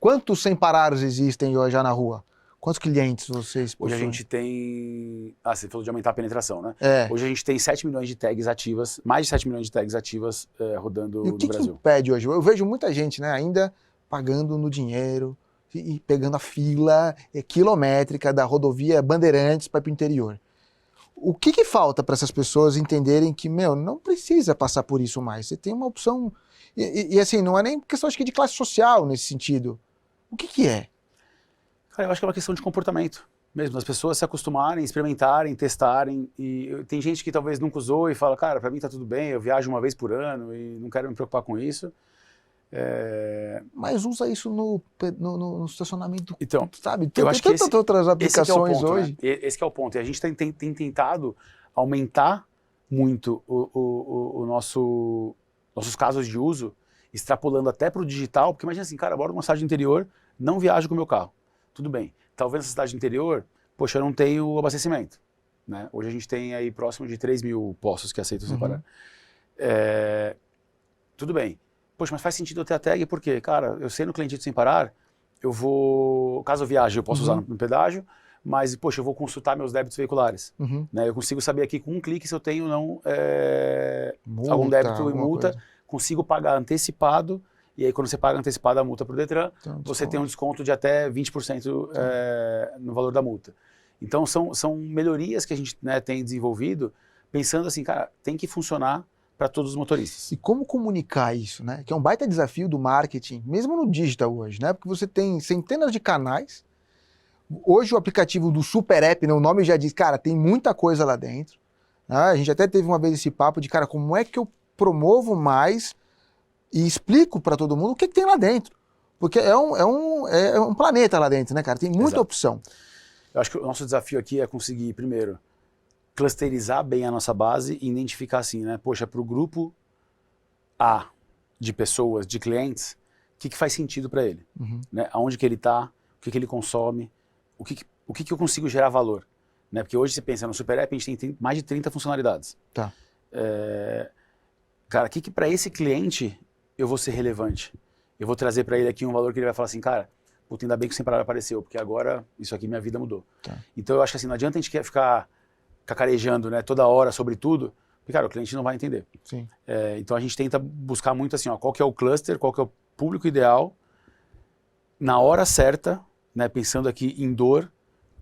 Quantos Sem Parares existem hoje já na rua? Quantos clientes vocês possuem? Hoje a gente tem... você falou de aumentar a penetração, né? É. Hoje a gente tem 7 milhões de tags ativas, mais de 7 milhões de tags ativas rodando no Brasil. E o que impede hoje? Eu vejo muita gente, né, ainda pagando no dinheiro e pegando a fila quilométrica da rodovia Bandeirantes para o interior. O que falta para essas pessoas entenderem que, não precisa passar por isso mais? Você tem uma opção... E assim, não é nem questão, acho que, de classe social nesse sentido. O que é? Cara, eu acho que é uma questão de comportamento mesmo, das pessoas se acostumarem, experimentarem, testarem. E tem gente que talvez nunca usou e fala, cara, pra mim tá tudo bem, eu viajo uma vez por ano e não quero me preocupar com isso. Mas usa isso no estacionamento, então, sabe? Eu acho que tantas outras aplicações ponto, hoje. Né? Esse que é o ponto. E a gente tem tentado aumentar muito nossos casos de uso, extrapolando até para o digital, porque imagina assim, cara, eu moro numa cidade interior, não viajo com o meu carro. Tudo bem. Talvez nessa cidade interior, poxa, eu não tenho abastecimento. Né? Hoje a gente tem aí próximo de 3 mil postos que aceitam Sem Parar. Tudo bem. Poxa, mas faz sentido eu ter a tag porque, cara, eu sendo cliente do Sem Parar, eu vou, caso eu viaje, eu posso usar no pedágio, mas, poxa, eu vou consultar meus débitos veiculares. Né? Eu consigo saber aqui com um clique se eu tenho ou não algum débito e multa, consigo pagar antecipado. E aí, quando você paga antecipada a multa para o Detran, você tem um desconto de até 20% no valor da multa. Então, são melhorias que a gente tem desenvolvido, pensando assim, cara, tem que funcionar para todos os motoristas. E como comunicar isso, né? Que é um baita desafio do marketing, mesmo no digital hoje, né? Porque você tem centenas de canais. Hoje o aplicativo do Super App, né, o nome já diz, cara, tem muita coisa lá dentro. Né? A gente até teve uma vez esse papo de, cara, como é que eu promovo mais e explico para todo mundo o que tem lá dentro. Porque é um planeta lá dentro, né, cara? Tem muita opção. Eu acho que o nosso desafio aqui é conseguir, primeiro, clusterizar bem a nossa base e identificar assim, né? Poxa, para o grupo A de pessoas, de clientes, o que faz sentido para ele? Né? Aonde que ele está, o que ele consome, o que eu consigo gerar valor? Né? Porque hoje você pensa no Super App, a gente tem mais de 30 funcionalidades. Tá. Cara, o que para esse cliente eu vou ser relevante? Eu vou trazer para ele aqui um valor que ele vai falar assim, cara, puta, ainda bem que o Sem Parar apareceu, porque agora isso aqui minha vida mudou. Tá. Então eu acho que assim, não adianta a gente ficar cacarejando, né, toda hora sobre tudo, porque, cara, o cliente não vai entender. Sim. Então a gente tenta buscar muito assim, qual que é o cluster, qual que é o público ideal, na hora certa, né, pensando aqui em dor,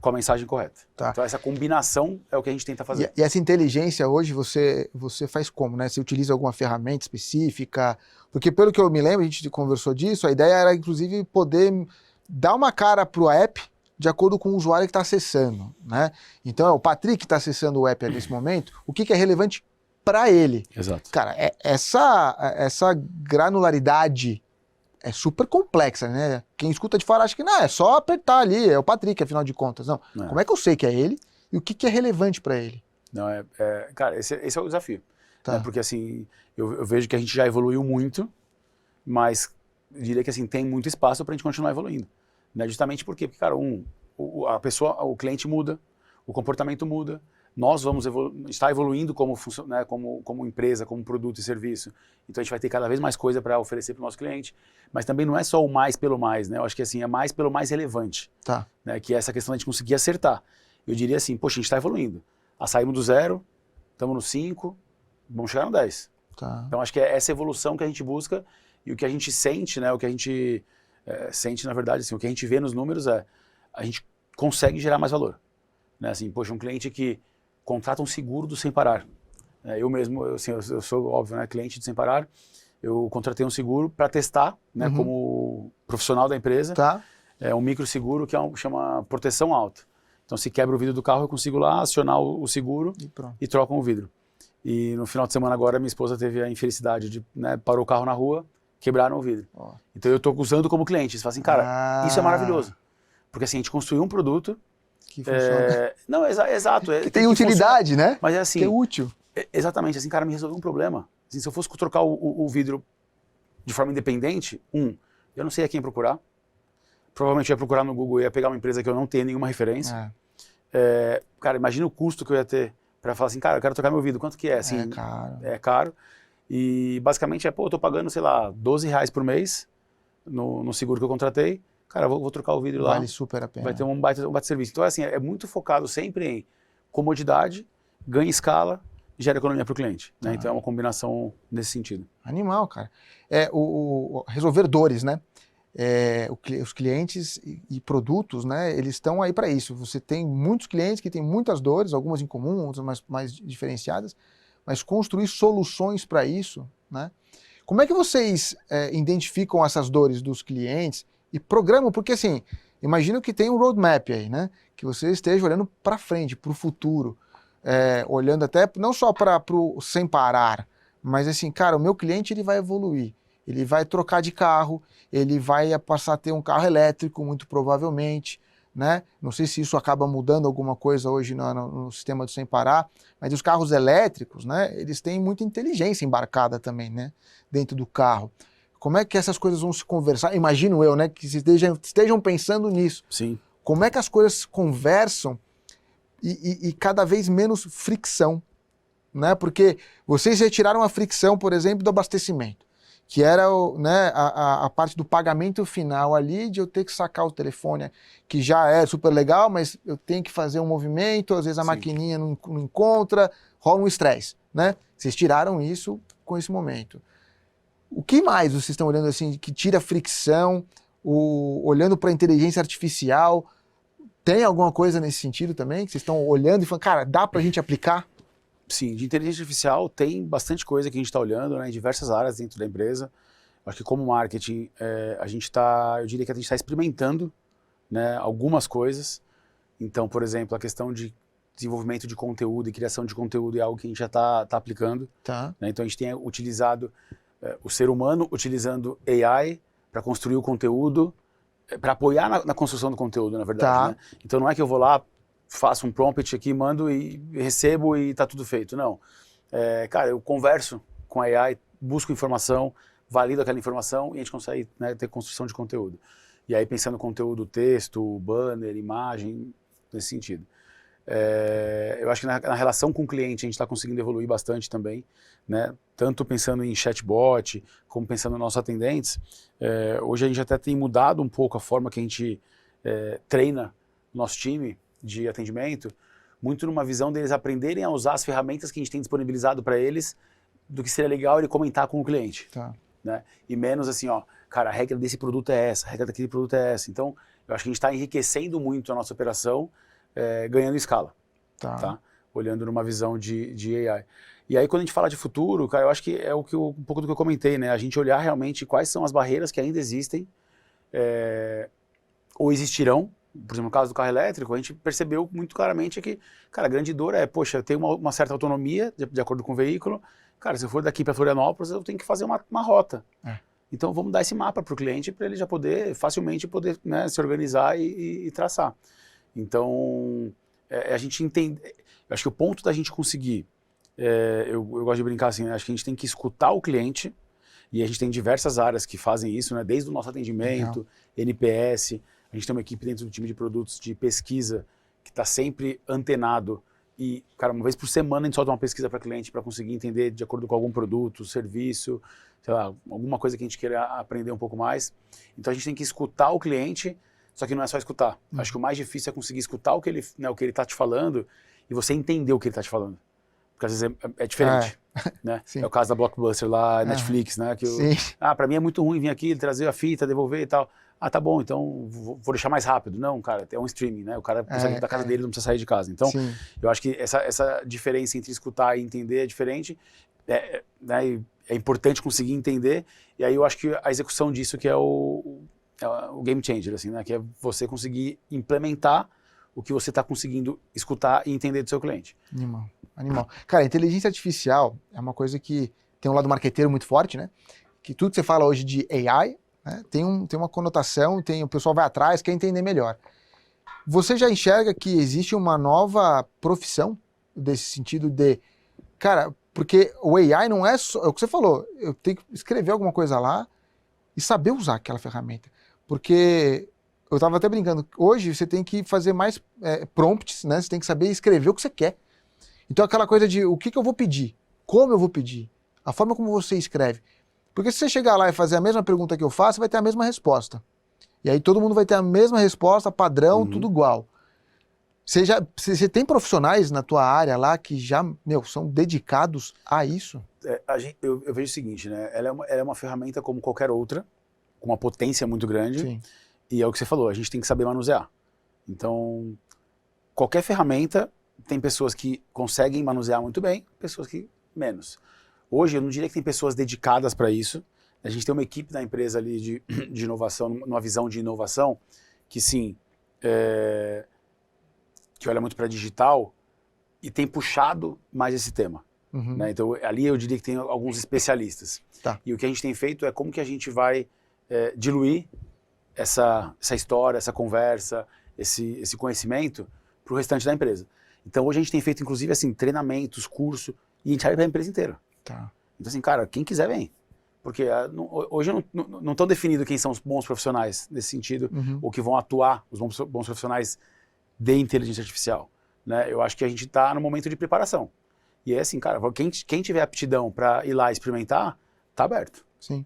com a mensagem correta. Tá. Então essa combinação é o que a gente tenta fazer. E essa inteligência hoje você faz como, né? Você utiliza alguma ferramenta específica? Porque pelo que eu me lembro, a gente conversou disso, a ideia era inclusive poder dar uma cara pro app de acordo com o usuário que está acessando, né? Então é o Patrick que está acessando o app nesse momento, o que é relevante para ele. Exato. Cara, essa granularidade é super complexa, né? Quem escuta de fora acha que não, é só apertar ali, é o Patrick, afinal de contas. Não. Como é que eu sei que é ele e o que é relevante para ele? Não, cara, esse é o desafio. Tá. Né? Porque assim, eu vejo que a gente já evoluiu muito, mas eu diria que assim, tem muito espaço para a gente continuar evoluindo. Né? Justamente porque, cara, o cliente muda, o comportamento muda, nós vamos estar evoluindo como empresa, como produto e serviço. Então a gente vai ter cada vez mais coisa para oferecer para o nosso cliente, mas também não é só o mais pelo mais, né? Eu acho que assim, é mais pelo mais relevante. Tá. Né? Que é essa questão de a gente conseguir acertar. Eu diria assim, poxa, a gente está evoluindo. Saímos do 0, estamos no 5, vamos chegar no 10. Tá. Então acho que é essa evolução que a gente busca e o que a gente sente, né? O que a gente sente, na verdade, assim, o que a gente vê nos números a gente consegue gerar mais valor. Né? Assim, poxa, um cliente que contrata um seguro do Sem Parar. Eu mesmo, eu sou, óbvio, né, cliente do Sem Parar, eu contratei um seguro para testar, né, como profissional da empresa, um microseguro que chama proteção alta. Então, se quebra o vidro do carro, eu consigo lá acionar o seguro e trocam o vidro. E no final de semana agora, minha esposa teve a infelicidade de, né, parou o carro na rua, quebraram o vidro. Então, eu estou usando como cliente. Você fala assim, cara, isso é maravilhoso. Porque assim, a gente construiu um produto que funciona. Não, exato. Que tem utilidade, funciona, né? Mas é assim. Que é útil. Exatamente. Assim, cara, me resolveu um problema. Assim, se eu fosse trocar o vidro de forma independente, eu não sei a quem procurar. provavelmente eu ia procurar no Google e ia pegar uma empresa que eu não tenho nenhuma referência. Cara, imagina o custo que eu ia ter para falar assim, cara, eu quero trocar meu ouvido, quanto que é? Assim, É caro. É caro. E basicamente eu tô pagando, sei lá, R$ 12 por mês no seguro que eu contratei. Cara, vou trocar o vidro lá. Vale super a pena. Vai ter um baita serviço. Então, assim, é muito focado sempre em comodidade, ganha escala e gera economia para o cliente. Né? Então é uma combinação nesse sentido. Animal, cara. Resolver dores, né? Os clientes e produtos, né? Eles estão aí para isso. Você tem muitos clientes que têm muitas dores, algumas em comum, outras mais diferenciadas, mas construir soluções para isso, né? Como é que vocês identificam essas dores dos clientes e programam? Porque assim, imagino que tem um roadmap aí, né? Que você esteja olhando para frente, para o futuro, olhando até não só para o sem parar, mas assim, cara, o meu cliente ele vai evoluir, ele vai trocar de carro, ele vai passar a ter um carro elétrico, muito provavelmente, né? Não sei se isso acaba mudando alguma coisa hoje no sistema do sem parar, mas os carros elétricos, né? Eles têm muita inteligência embarcada também, né? Dentro do carro. Como é que essas coisas vão se conversar? Imagino eu, né? Que estejam pensando nisso. Sim. Como é que as coisas conversam e cada vez menos fricção, né? Porque vocês retiraram a fricção, por exemplo, do abastecimento, que era a parte do pagamento final ali, de eu ter que sacar o telefone, que já é super legal, mas eu tenho que fazer um movimento, às vezes a maquininha não encontra, rola um estresse, né? Vocês tiraram isso com esse momento. O que mais vocês estão olhando assim, que tira fricção, olhando para a inteligência artificial? Tem alguma coisa nesse sentido também, que vocês estão olhando e falando, cara, dá para a gente aplicar? Sim, de inteligência artificial tem bastante coisa que a gente está olhando, né, em diversas áreas dentro da empresa. Acho que como marketing, eu diria que a gente está experimentando, né, algumas coisas. Então, por exemplo, a questão de desenvolvimento de conteúdo e criação de conteúdo é algo que a gente já está aplicando. Tá. Né? Então a gente tem utilizado o ser humano utilizando AI para construir o conteúdo, para apoiar na construção do conteúdo, na verdade. Tá. Né? Então não é que eu vou lá, faço um prompt aqui, mando e recebo e tá tudo feito. Não. Cara, eu converso com a AI, busco informação, valido aquela informação e a gente consegue, né, ter construção de conteúdo. E aí pensando no conteúdo, texto, banner, imagem, nesse sentido. Eu acho que na relação com o cliente a gente está conseguindo evoluir bastante também, né? Tanto pensando em chatbot, como pensando nos nossos atendentes. Hoje a gente até tem mudado um pouco a forma que a gente treina o nosso time de atendimento, muito numa visão deles aprenderem a usar as ferramentas que a gente tem disponibilizado para eles, do que seria legal ele comentar com o cliente. Tá. Né? E menos assim, ó, cara, a regra desse produto é essa, a regra daquele produto é essa. Então, eu acho que a gente está enriquecendo muito a nossa operação, ganhando escala, tá? Olhando numa visão de AI. E aí, quando a gente fala de futuro, cara, eu acho que é um pouco do que eu comentei, né? A gente olhar realmente quais são as barreiras que ainda existem, ou existirão. Por exemplo, no caso do carro elétrico, a gente percebeu muito claramente que, cara, a grande dor poxa, eu tenho uma certa autonomia de acordo com o veículo. Cara, se eu for daqui para Florianópolis, eu tenho que fazer uma rota. Então, vamos dar esse mapa para o cliente, para ele já facilmente poder, né, se organizar e traçar. Então, a gente entende. Eu acho que o ponto da gente conseguir, eu gosto de brincar assim, né, acho que a gente tem que escutar o cliente, e a gente tem diversas áreas que fazem isso, né, desde o nosso atendimento, NPS, a gente tem uma equipe dentro do time de produtos de pesquisa que está sempre antenado e, cara, uma vez por semana a gente solta uma pesquisa para cliente para conseguir entender de acordo com algum produto, serviço, sei lá, alguma coisa que a gente queira aprender um pouco mais. Então a gente tem que escutar o cliente, só que não é só escutar. Acho que o mais difícil é conseguir escutar o que ele está te falando e você entender o que ele está te falando. Porque às vezes é diferente. Né? É o caso da Blockbuster lá, Netflix, né? Que para mim é muito ruim vir aqui, trazer a fita, devolver e tal. Tá bom, então vou deixar mais rápido. Não, cara, é um streaming, né? O cara consegue da casa dele, não precisa sair de casa. Então, eu acho que essa diferença entre escutar e entender é diferente. Né? É importante conseguir entender. E aí eu acho que a execução disso que é o game changer, assim, né? Que é você conseguir implementar o que você está conseguindo escutar e entender do seu cliente. Animal. Cara, inteligência artificial é uma coisa que tem um lado marqueteiro muito forte, né? Que tudo que você fala hoje de AI, né, tem uma conotação, o pessoal vai atrás, quer entender melhor. Você já enxerga que existe uma nova profissão desse sentido de... Cara, porque o AI não é só... É o que você falou, eu tenho que escrever alguma coisa lá e saber usar aquela ferramenta. Porque eu tava até brincando, hoje você tem que fazer mais prompts, né? Você tem que saber escrever o que você quer. Então aquela coisa de o que eu vou pedir, como eu vou pedir, a forma como você escreve. Porque se você chegar lá e fazer a mesma pergunta que eu faço, você vai ter a mesma resposta. E aí todo mundo vai ter a mesma resposta, padrão, tudo igual. Você tem profissionais na tua área lá que já, são dedicados a isso? Eu vejo o seguinte, né? Ela é uma ferramenta como qualquer outra, com uma potência muito grande. Sim. E é o que você falou, a gente tem que saber manusear. Então, qualquer ferramenta, tem pessoas que conseguem manusear muito bem, pessoas que menos. Hoje, eu não diria que tem pessoas dedicadas para isso. A gente tem uma equipe na empresa ali de inovação, numa visão de inovação, que sim, que olha muito para digital e tem puxado mais esse tema. Uhum. Né? Então, ali eu diria que tem alguns especialistas. Tá. E o que a gente tem feito é como que a gente vai diluir essa história, essa conversa, esse conhecimento para o restante da empresa. Então, hoje a gente tem feito, inclusive, assim, treinamentos, curso, e a gente abre para a empresa inteira. Tá. Então, assim, cara, quem quiser, vem. Porque hoje não estão definidos quem são os bons profissionais nesse sentido, ou que vão atuar, os bons profissionais de inteligência artificial. Né? Eu acho que a gente está no momento de preparação. E é assim, cara, quem tiver aptidão para ir lá experimentar, tá aberto. Sim.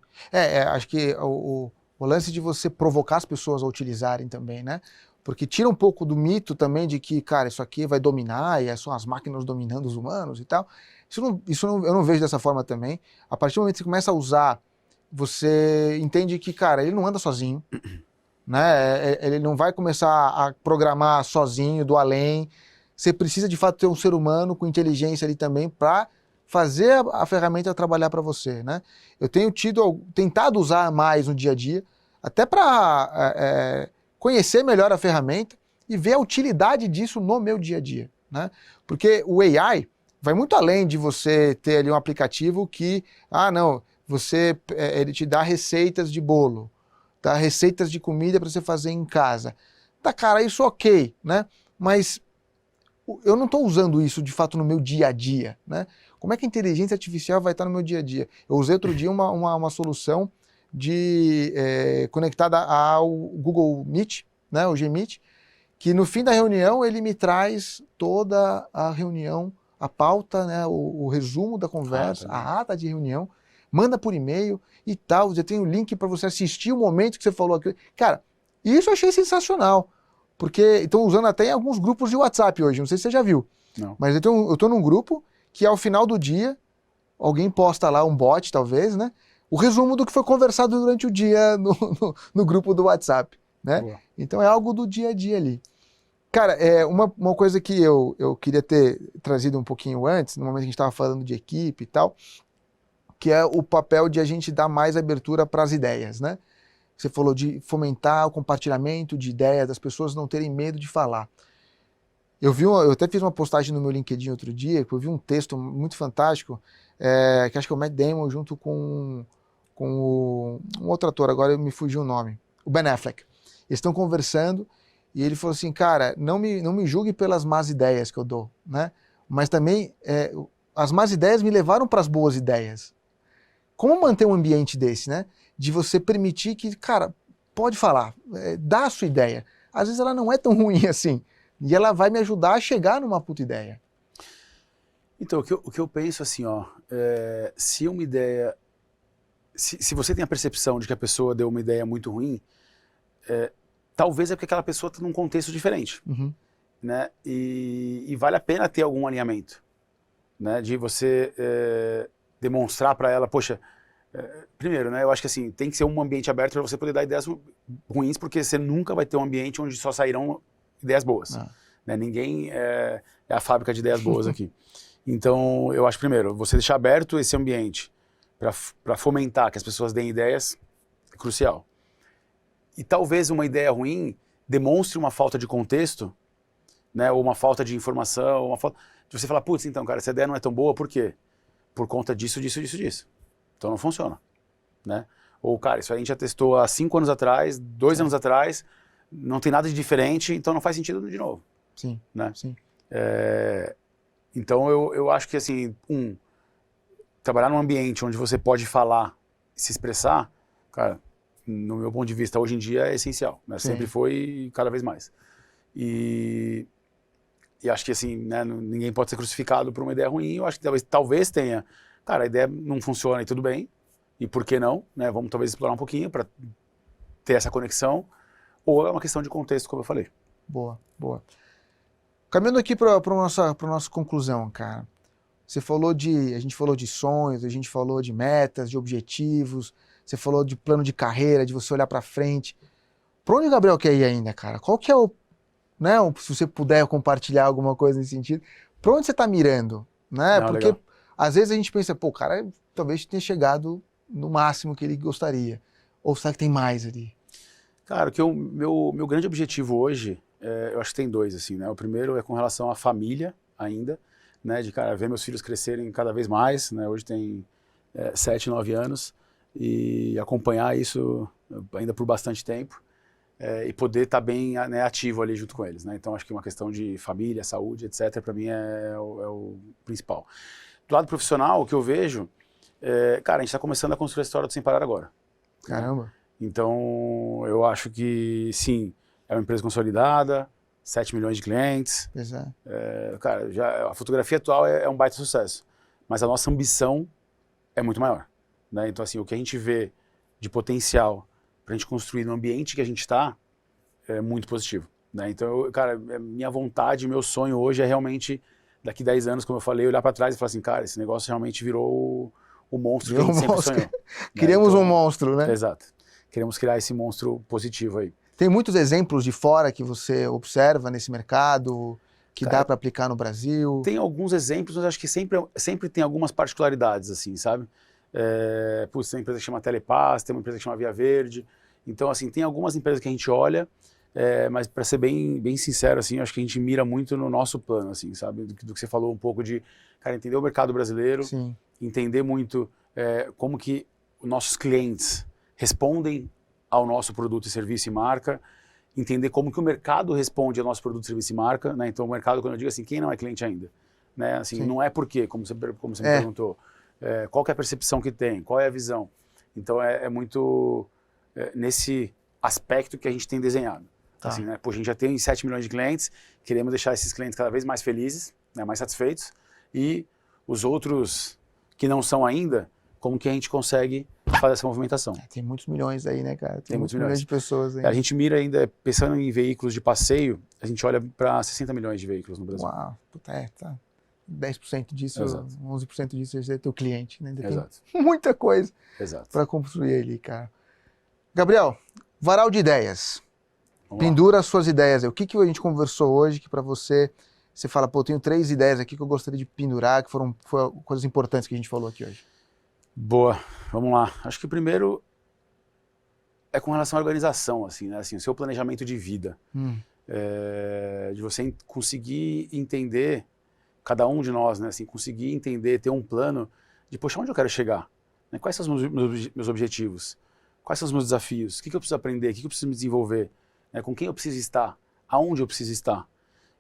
Acho que o lance de você provocar as pessoas a utilizarem também, né? Porque tira um pouco do mito também de que, cara, isso aqui vai dominar e são as máquinas dominando os humanos e tal. Eu não vejo dessa forma também. A partir do momento que você começa a usar, você entende que, cara, ele não anda sozinho, né? Ele não vai começar a programar sozinho, do além. Você precisa, de fato, ter um ser humano com inteligência ali também para fazer a ferramenta trabalhar para você, né? Eu tenho tentado usar mais no dia a dia, até para conhecer melhor a ferramenta e ver a utilidade disso no meu dia a dia, né? Porque o AI vai muito além de você ter ali um aplicativo que, ele te dá receitas de bolo, dá receitas de comida para você fazer em casa. Tá, cara, isso ok, né? Mas eu não estou usando isso de fato no meu dia a dia, né? Como é que a inteligência artificial vai estar no meu dia a dia? Eu usei outro dia uma solução conectada ao Google Meet, né, o Gmeet, que no fim da reunião ele me traz toda a reunião, a pauta, né, o resumo da conversa, a ata de reunião, manda por e-mail e tal, já tem o link para você assistir o momento que você falou aquilo. Cara, isso eu achei sensacional. Porque estão usando até em alguns grupos de WhatsApp hoje, não sei se você já viu. Não. Mas eu estou num grupo que ao final do dia, alguém posta lá, um bot talvez, né? O resumo do que foi conversado durante o dia no grupo do WhatsApp, né? Boa. Então é algo do dia a dia ali. Cara, uma coisa que eu queria ter trazido um pouquinho antes, no momento que a gente estava falando de equipe e tal, que é o papel de a gente dar mais abertura para as ideias, né? Você falou de fomentar o compartilhamento de ideias, das pessoas não terem medo de falar. Eu até fiz uma postagem no meu LinkedIn outro dia, que eu vi um texto muito fantástico, que acho que é o Matt Damon junto com um outro ator, agora me fugiu o nome, o Ben Affleck. Eles estão conversando e ele falou assim, cara, não me julgue pelas más ideias que eu dou, né? Mas também as más ideias me levaram para as boas ideias. Como manter um ambiente desse, né? De você permitir que, cara, pode falar, dá a sua ideia. Às vezes ela não é tão ruim assim. E ela vai me ajudar a chegar numa puta ideia. Então, o que eu penso assim, se uma ideia... Se você tem a percepção de que a pessoa deu uma ideia muito ruim, talvez é porque aquela pessoa está num contexto diferente. Uhum. Né? E vale a pena ter algum alinhamento. Né? De você demonstrar para ela, poxa... primeiro, né, eu acho que assim, tem que ser um ambiente aberto para você poder dar ideias ruins, porque você nunca vai ter um ambiente onde só sairão ideias boas. Né? Ninguém é a fábrica de ideias boas aqui. Então, eu acho, primeiro, você deixar aberto esse ambiente para fomentar que as pessoas deem ideias é crucial. E talvez uma ideia ruim demonstre uma falta de contexto, né, ou uma falta de informação, uma falta de você falar, putz, então, cara, essa ideia não é tão boa, por quê? Por conta disso, disso, disso, disso. Então não funciona, né? Ou, cara, isso aí a gente já testou há 5 anos atrás, 2 anos atrás, não tem nada de diferente, então não faz sentido de novo. Sim, né? sim. Então eu acho que, assim, trabalhar num ambiente onde você pode falar e se expressar, cara, no meu ponto de vista, hoje em dia é essencial, né? Sim. Sempre foi e cada vez mais. E acho que assim, né, ninguém pode ser crucificado por uma ideia ruim. Eu acho que talvez tenha, cara, a ideia não funciona e tudo bem, e por que não, né? Vamos talvez explorar um pouquinho para ter essa conexão, ou é uma questão de contexto, como eu falei. Boa, boa. Caminhando aqui para nossa conclusão, cara. A gente falou de sonhos, a gente falou de metas, de objetivos, você falou de plano de carreira, de você olhar para frente. Para onde o Gabriel quer ir ainda, cara? Qual que é se você puder compartilhar alguma coisa nesse sentido, para onde você está mirando, né? Não, Porque legal. às vezes a gente pensa, pô, o cara talvez tenha chegado no máximo que ele gostaria. Ou será que tem mais ali? Cara, meu grande objetivo hoje, eu acho que tem dois, assim, né? O primeiro é com relação à família ainda, né? De, cara, ver meus filhos crescerem cada vez mais, né? Hoje tem 7, 9 anos, e acompanhar isso ainda por bastante tempo, e poder estar bem, né, ativo ali junto com eles, né? Então, acho que uma questão de família, saúde, etc., para mim é o principal. Do lado profissional, o que eu vejo, cara, a gente está começando a construir a história do Sem Parar agora. Caramba. Né? Então, eu acho que, sim, é uma empresa consolidada, 7 milhões de clientes. Exato. Cara, a fotografia atual é um baita sucesso, mas a nossa ambição é muito maior. Né? Então, assim, o que a gente vê de potencial para a gente construir no ambiente que a gente está é muito positivo. Né? Então, cara, minha vontade, meu sonho hoje é realmente, daqui 10 anos, como eu falei, olhar para trás e falar assim, cara, esse negócio realmente virou o monstro que a gente sempre sonhou. Né? Criamos Então, um monstro, né? Exato. Queremos criar esse monstro positivo aí. Tem muitos exemplos de fora que você observa nesse mercado, que Cara, dá para aplicar no Brasil? Tem alguns exemplos, mas acho que sempre tem algumas particularidades, assim, sabe? Putz, tem uma empresa que chama Telepass, tem uma empresa que chama Via Verde. Então, assim, tem algumas empresas que a gente olha, mas para ser bem sincero, assim, acho que a gente mira muito no nosso plano, assim, sabe? Do que você falou um pouco de, cara, entender o mercado brasileiro, Sim. entender muito como que os nossos clientes respondem ao nosso produto e serviço e marca, entender como que o mercado responde ao nosso produto, serviço e marca, né? Então o mercado, quando eu digo assim, quem não é cliente ainda, né? Assim, Sim. não é por quê, como você me perguntou, qual que é a percepção que tem, qual é a visão. Então é muito nesse aspecto que a gente tem desenhado. Tá. Assim, né? Pô, a gente já tem 7 milhões de clientes, queremos deixar esses clientes cada vez mais felizes, né? Mais satisfeitos, e os outros que não são ainda, como que a gente consegue fazer essa movimentação. Tem muitos milhões aí, né, cara? Tem muitos milhões milhões de pessoas aí. A gente mira ainda, pensando em veículos de passeio, a gente olha para 60 milhões de veículos no Brasil. Uau, puta, tá. 10% disso, Exato. 11% disso é teu cliente, né? Ainda Exato. tem muita coisa Exato. para construir ali, cara. Gabriel, varal de ideias. Vamos lá. Pendura as suas ideias. O que a gente conversou hoje que para você fala, pô, eu tenho 3 ideias aqui que eu gostaria de pendurar, que foram coisas importantes que a gente falou aqui hoje. Boa, vamos lá. Acho que o primeiro é com relação à organização, assim, né? Assim, o seu planejamento de vida. De você conseguir entender, cada um de nós, né? Assim, conseguir entender, ter um plano de, poxa, onde eu quero chegar? Né? Quais são os meus objetivos? Quais são os meus desafios? O que eu preciso aprender? O que eu preciso me desenvolver? Né? Com quem eu preciso estar? Aonde eu preciso estar?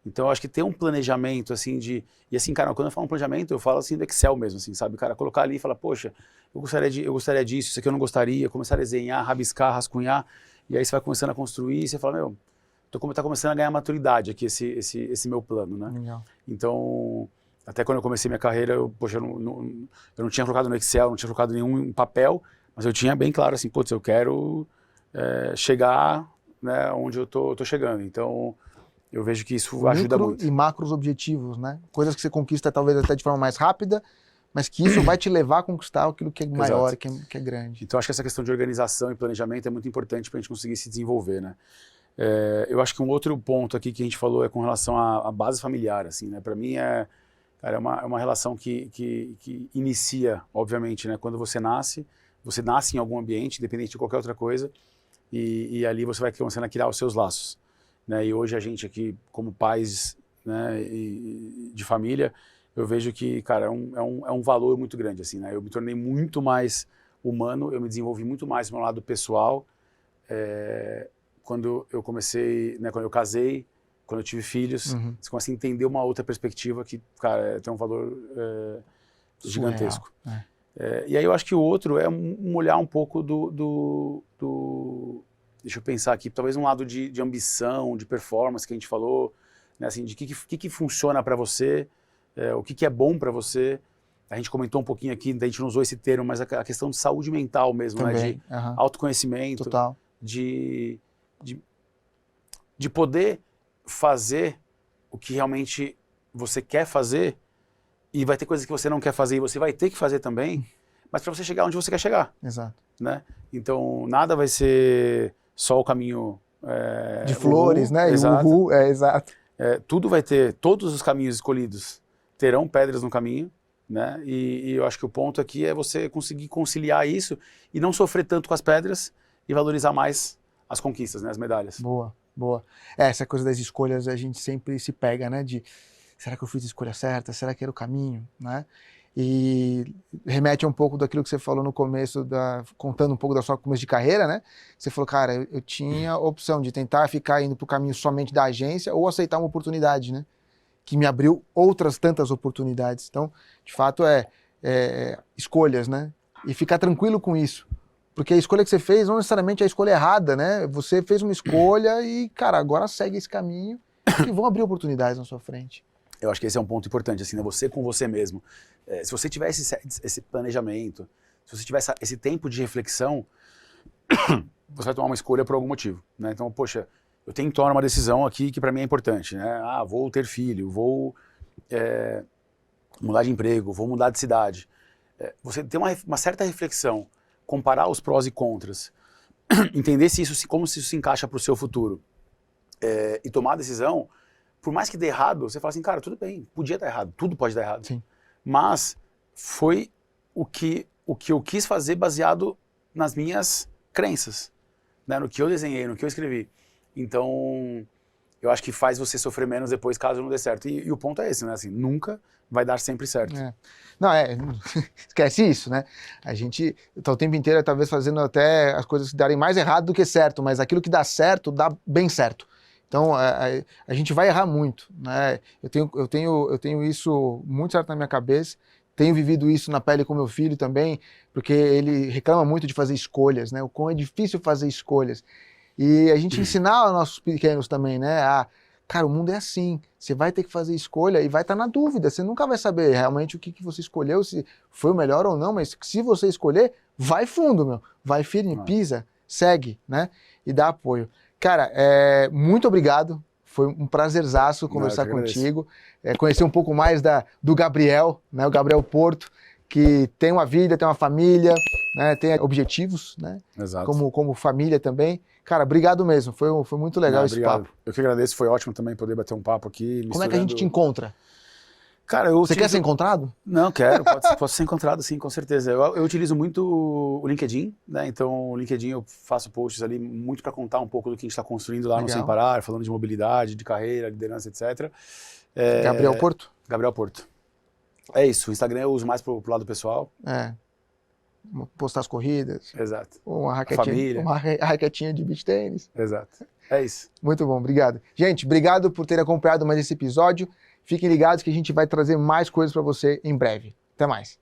Então, eu acho que ter um planejamento, assim, E assim, cara, quando eu falo um planejamento, eu falo, assim, do Excel mesmo, assim, sabe? Cara, colocar ali e falar, poxa, eu gostaria disso, isso aqui eu não gostaria, começar a desenhar, rabiscar, rascunhar, e aí você vai começando a construir, e você fala, meu, tá começando a ganhar maturidade aqui, esse meu plano, né? Legal. Então, até quando eu comecei minha carreira, eu não tinha colocado no Excel, não tinha colocado nenhum em papel, mas eu tinha bem claro, assim, putz, eu quero chegar, né, onde eu tô chegando. Então, eu vejo que isso ajuda muito. E macros objetivos, né? Coisas que você conquista talvez até de forma mais rápida, mas que isso vai te levar a conquistar aquilo que é maior, que é grande. Então, acho que essa questão de organização e planejamento é muito importante para a gente conseguir se desenvolver, né? Eu acho que um outro ponto aqui que a gente falou é com relação à base familiar, assim, né? Para mim cara, é uma relação que inicia, obviamente, né? Quando você nasce em algum ambiente, independente de qualquer outra coisa, e ali você vai começando a criar os seus laços, né? E hoje a gente aqui, como pais, né, de família, eu vejo que, cara, é um valor muito grande, assim, né? Eu me tornei muito mais humano, eu me desenvolvi muito mais no meu lado pessoal, quando eu comecei, né, quando eu casei, quando eu tive filhos, você começa a entender uma outra perspectiva que, cara, tem um valor gigantesco. E aí eu acho que o outro é olhar um pouco deixa eu pensar aqui, talvez um lado de ambição, de performance que a gente falou, né, assim, de que funciona para você, o que é bom para você. A gente comentou um pouquinho aqui, a gente não usou esse termo, mas a questão de saúde mental mesmo, Também, né, de autoconhecimento, total. De poder fazer o que realmente você quer fazer, e vai ter coisas que você não quer fazer e você vai ter que fazer também, mas para você chegar onde você quer chegar. Exato. Né? Então, nada vai ser só o caminho de flores, né? Exato. E o exato. Tudo vai ter, todos os caminhos escolhidos terão pedras no caminho, né? E eu acho que o ponto aqui é você conseguir conciliar isso e não sofrer tanto com as pedras e valorizar mais as conquistas, né? As medalhas. Boa, boa. Essa coisa das escolhas a gente sempre se pega, né? Será que eu fiz a escolha certa? Será que era o caminho, né? E remete um pouco daquilo que você falou no começo, contando um pouco da sua começo de carreira, né? Você falou, cara, eu tinha a opção de tentar ficar indo para o caminho somente da agência ou aceitar uma oportunidade, né? Que me abriu outras tantas oportunidades. Então, de fato, escolhas, né? E ficar tranquilo com isso. Porque a escolha que você fez não necessariamente é a escolha errada, né? Você fez uma escolha e, cara, agora segue esse caminho que vão abrir oportunidades na sua frente. Eu acho que esse é um ponto importante, assim, né? Você com você mesmo. Se você tiver esse planejamento, se você tiver esse tempo de reflexão, você vai tomar uma escolha por algum motivo, né? Então, poxa, eu tenho que tomar uma decisão aqui que para mim é importante, né? Vou ter filho, vou mudar de emprego, vou mudar de cidade. Você ter uma certa reflexão, comparar os prós e contras, entender como se isso se encaixa para o seu futuro e tomar a decisão. Por mais que dê errado, você fala assim, cara, tudo bem, podia dar errado, tudo pode dar errado. Sim. Mas foi o que eu quis fazer baseado nas minhas crenças, né? No que eu desenhei, no que eu escrevi. Então, eu acho que faz você sofrer menos depois caso não dê certo. E o ponto é esse, né? Assim, nunca vai dar sempre certo. Não, esquece isso, né? A gente tá o tempo inteiro talvez fazendo até as coisas darem mais errado do que certo, mas aquilo que dá certo, dá bem certo. Então, a gente vai errar muito, né? Eu tenho isso muito certo na minha cabeça, tenho vivido isso na pele com meu filho também, porque ele reclama muito de fazer escolhas, né? O quão é difícil fazer escolhas. E a gente ensinar aos nossos pequenos também, né? Cara, o mundo é assim, você vai ter que fazer escolha e vai estar na dúvida, você nunca vai saber realmente o que você escolheu, se foi o melhor ou não, mas se você escolher, vai fundo, meu, vai firme, pisa, segue, né? E dá apoio. Cara, muito obrigado. Foi um prazerzaço conversar contigo. Conhecer um pouco mais do Gabriel, né? O Gabriel Porto, que tem uma vida, tem uma família, né? Tem objetivos, né? Exato. Como família também. Cara, obrigado mesmo. Foi muito legal esse papo. Eu que agradeço. Foi ótimo também poder bater um papo aqui. Como é que a gente te encontra? Cara, Você quer ser encontrado? Não, quero. Posso ser encontrado, sim, com certeza. Eu utilizo muito o LinkedIn, né? Então, o LinkedIn eu faço posts ali muito para contar um pouco do que a gente está construindo lá no Sem Parar, falando de mobilidade, de carreira, liderança, etc. Gabriel Porto? Gabriel Porto. É isso. O Instagram eu uso mais pro lado pessoal. Postar as corridas. Exato. Uma raquetinha de beach tênis. Exato. É isso. Muito bom, obrigado. Gente, obrigado por ter acompanhado mais esse episódio. Fiquem ligados que a gente vai trazer mais coisas para você em breve. Até mais.